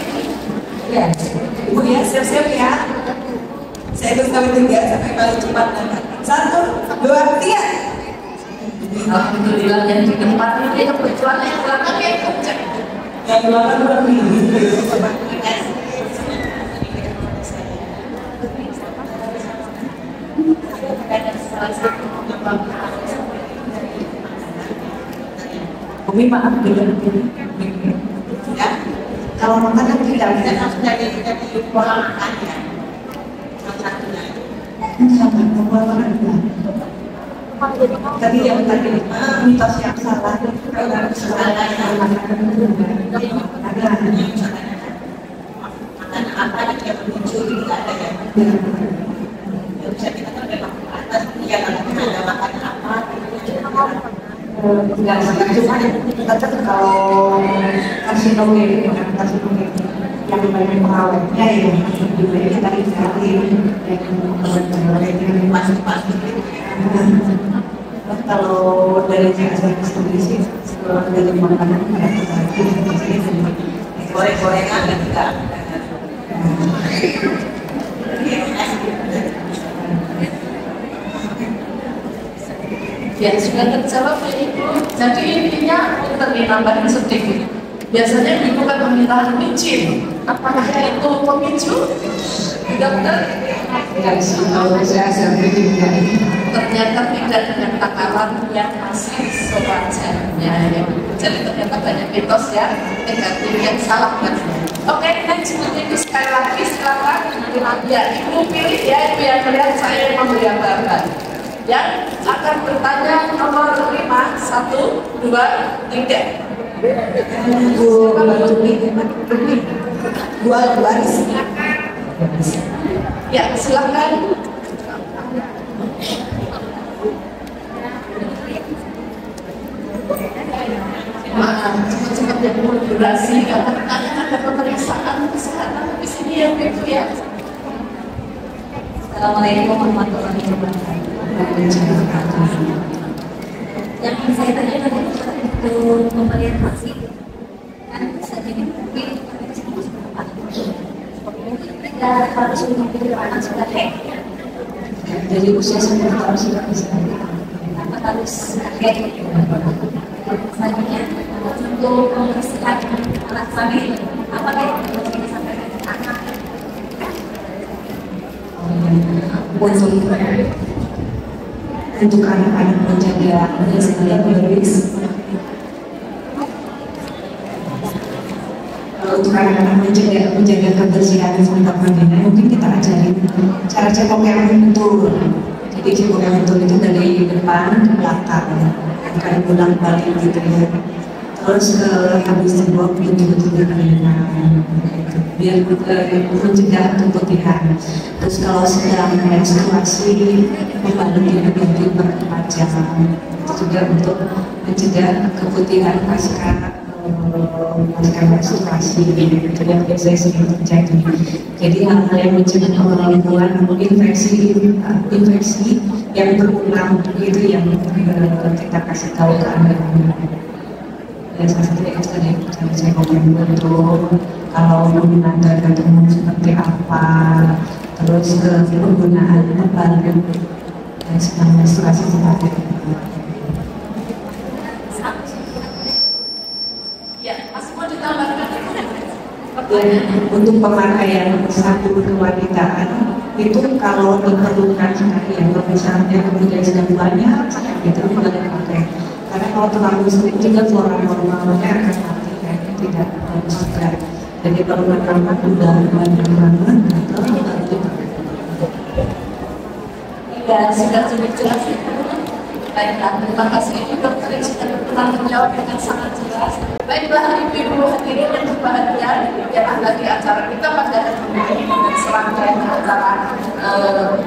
Ya, Ibu ya, siap-siap ya. Saya hitung sampai 3 sampai paling cepat. 1, 2, 3. Alhamdulillah yang di depan ini kebetulan yang belakang ya cek. Yang belakang udah Umi maaf ya, kalau makanan tidak bisa dari pola makan ya, salah satunya pola makan tadi yang tadi mitos yang salah kalau kesalahan makanan itu ada makanan apa yang muncul tidak ada ya, bisa kita terdapat atas ya kalau ada makan apa enggak cuma tetap kalau karsinogen yang banyak pengawetnya ya juga kita dicari yang masuk kalau dari saya sendiri sih dari makanan goreng-gorengan dan juga Ya sudah terjawab ya Ibu. Jadi intinya untuk nambahin sedikit. Biasanya dibutuhkan pemerintahan micin. Apakah itu pemicu? Dokter? Enggak sih, kalau saya tidak. Ternyata tidak, dengan takaran yang masih sewajarnya. Jadi ternyata banyak mitos ya, negatif yang salah kan. Oke, next itu sekali lagi silakan. Ya, ibu pilih ya, ibu yang melihat saya yang memberi gambaran. Yang akan bertanya nomor 5, 1, 2, 3. Ya, silakan. Maaf, cepat-cepat ya, durasi karena ada pemeriksaan kesehatan di sini ya, Bu ya. Assalamualaikum warahmatullahi wabarakatuh. Yang saya tanya tadi untuk pemberian vaksin kan bisa jadi mungkin kita harus memiliki anak sudah Jadi usia 10 tahun sudah bisa. apa harus kakek selanjutnya untuk membersihkan anak kami apa yang harus disampaikan ke anak untuk anak-anak menjaga sekalian beris. Untuk anak-anak menjaga kebersihan tempat mandinya, mungkin kita ajarin cara cebok yang betul. Jadi cebok yang betul itu dari depan ke belakang, bukan bolak-balik gitu ya. Terus habis cebok betul-betul dikeringkan, biar mencegah keputihan. Terus kalau sedang menstruasi, membalut di per 4 jam. Itu juga untuk mencegah keputihan pasca menstruasi, itu yang biasanya sering terjadi. Jadi hal-hal yang mencegah pengelolaan infeksi yang berulang itu yang kita kasih tahu ke anak-anak. Dan salah satunya itu tadi saya ngomong betul kalau menggunakan ganda umum seperti apa, terus penggunaan pembalut dan sedang menstruasi seperti itu. Untuk pemakaian sabun kewanitaan itu kalau diperlukan sekali ya, kalau misalnya kemudian sedang banyak itu boleh dipakai. Karena kalau terlalu sering juga flora normalnya akan mati kan, tidak bagus juga. Jadi kalau mereka udah banyak banget atau baru dipakai. Ya, sudah cukup jelas. Baiklah, terima kasih dokter yang sudah berkenan menjawab dengan sangat jelas. Baiklah, ibu-ibu hadirin yang berbahagia, yang ada di acara kita pada hari ini dengan serangkaian acara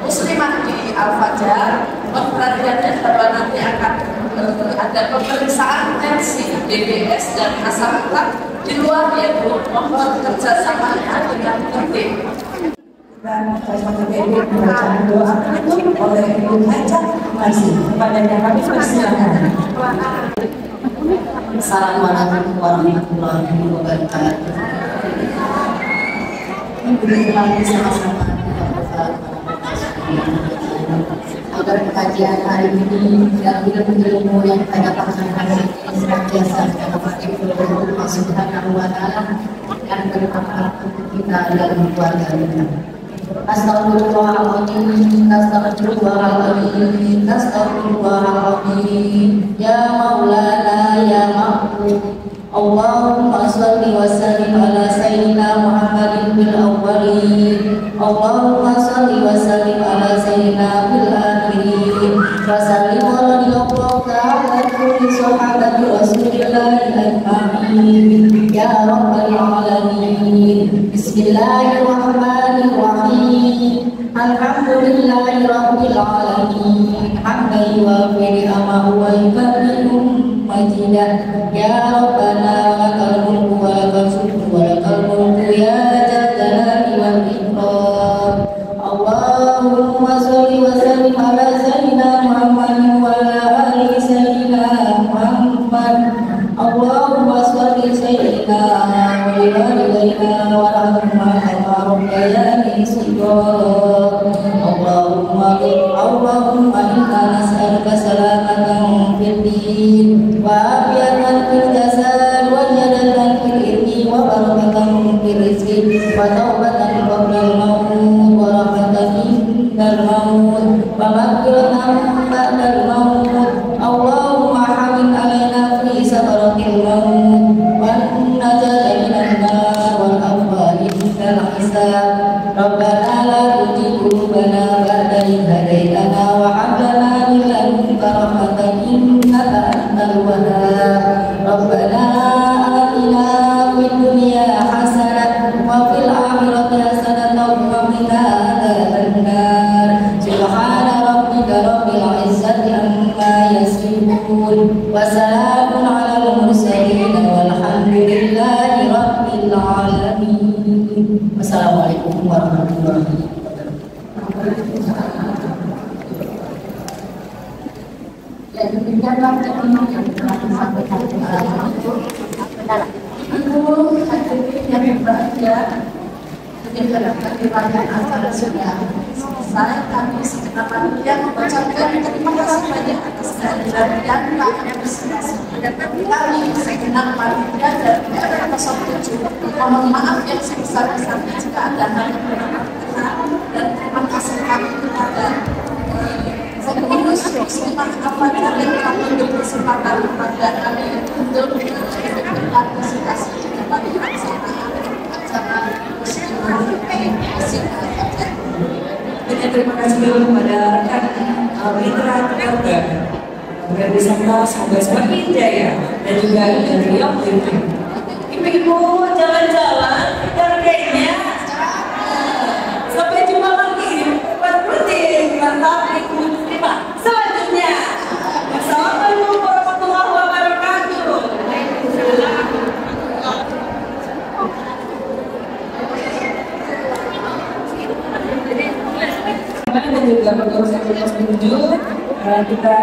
muslimah di Al-Fajar. Perhatiannya bahwa nanti akan ada pemeriksaan tensi DBS dan masyarakat di luar, yaitu mohon kerjasamanya dengan tertib. Dan saya menjadi bacaan doa oleh Ibu Hajah masih kepadanya kami persilakan. Assalamualaikum warahmatullahi wabarakatuh. Kembali sama-sama agar kajian hari ini dan ilmu yang kita dapatkan hari ini senantiasa dapat diperoleh Subhanahu wa Ta'ala dan bermanfaat untuk kita dan keluarga kita. Astagfirullahaladzim, astagfirullahaladzim, astagfirullahaladzim. Ya Maulana, ya Ma'bud, Allahumma salli wa sallim ala Sayyidina Muhammadin bil awwalin, Allahumma salli wa sallim ala Sayyidina bil akhirin, wa sallim wa radiyallahu ta'ala kulli sahabati Rasulillahi ajma'in. Ya Rabbal Alamin. Bismillahirrahmanirrahim. Alhamdulillahi Rabbil Alamin. Hamdan yuwafi ni'amahu wa yukammilum majidah. Ya Rabbana lakal mulku wa lakal syukru wa lakal mulku ya Dzal Jalali wal Ikram. Allahumma sholli wa sallim ala Sayyidina Muhammadin wa ala ali Sayyidina Muhammad. Allahumma sholli Sayyidina wa liwalidayna wa rahmah rabbayani shighara. Allahumma inna nas'aluka salamatan fid din wa afiyatan fil jasad wa jannatan fil وتوبة قبل الموت ورحمة عند الموت ومغفرة بعد الموت اللهم حمل علينا في سكرة الموت والنجاة من النار والعفو عند الحساب ربنا لا تزغ قلوبنا بعد إذ هديتنا وهب لنا من لدنك رحمة إنك أنت الوهاب ربنا آتنا في الدنيا حسنة وفي الآخرة حسنة وقنا عذاب النار سبحان ربك رب العزة عما يصفون وسلام على المرسلين والحمد لله رب العالمين. Wassalamualaikum warahmatullahi wabarakatuh. Dan demikianlah yang telah disampaikan Ibu hadirin yang berbahagia, ketika dapat dirayakan acara sudah selesai, kami segenap panitia mengucapkan terima kasih banyak atas kehadiran dan banyak partisipasi. Kami segenap panitia dari RW07 mohon maaf yang sebesar-besarnya jika ada hal yang kurang berkenan, dan terima kasih kami kepada pengurus Muslimat Al-Fajr yang telah memberi kesempatan kepada kami untuk berpartisipasi dalam pelaksanaan acara Muslimat Al-Fajr. Dan terima kasih juga kepada rekan mitra keluarga bersama sahabat semakin jaya dan juga dari Riau. Ibu-ibu jalan-jalan harganya sampai jumpa lagi buat rutin mantap selanjutnya. Assalamualaikum warahmatullahi wabarakatuh. Dan juga pengurus yang menuju kita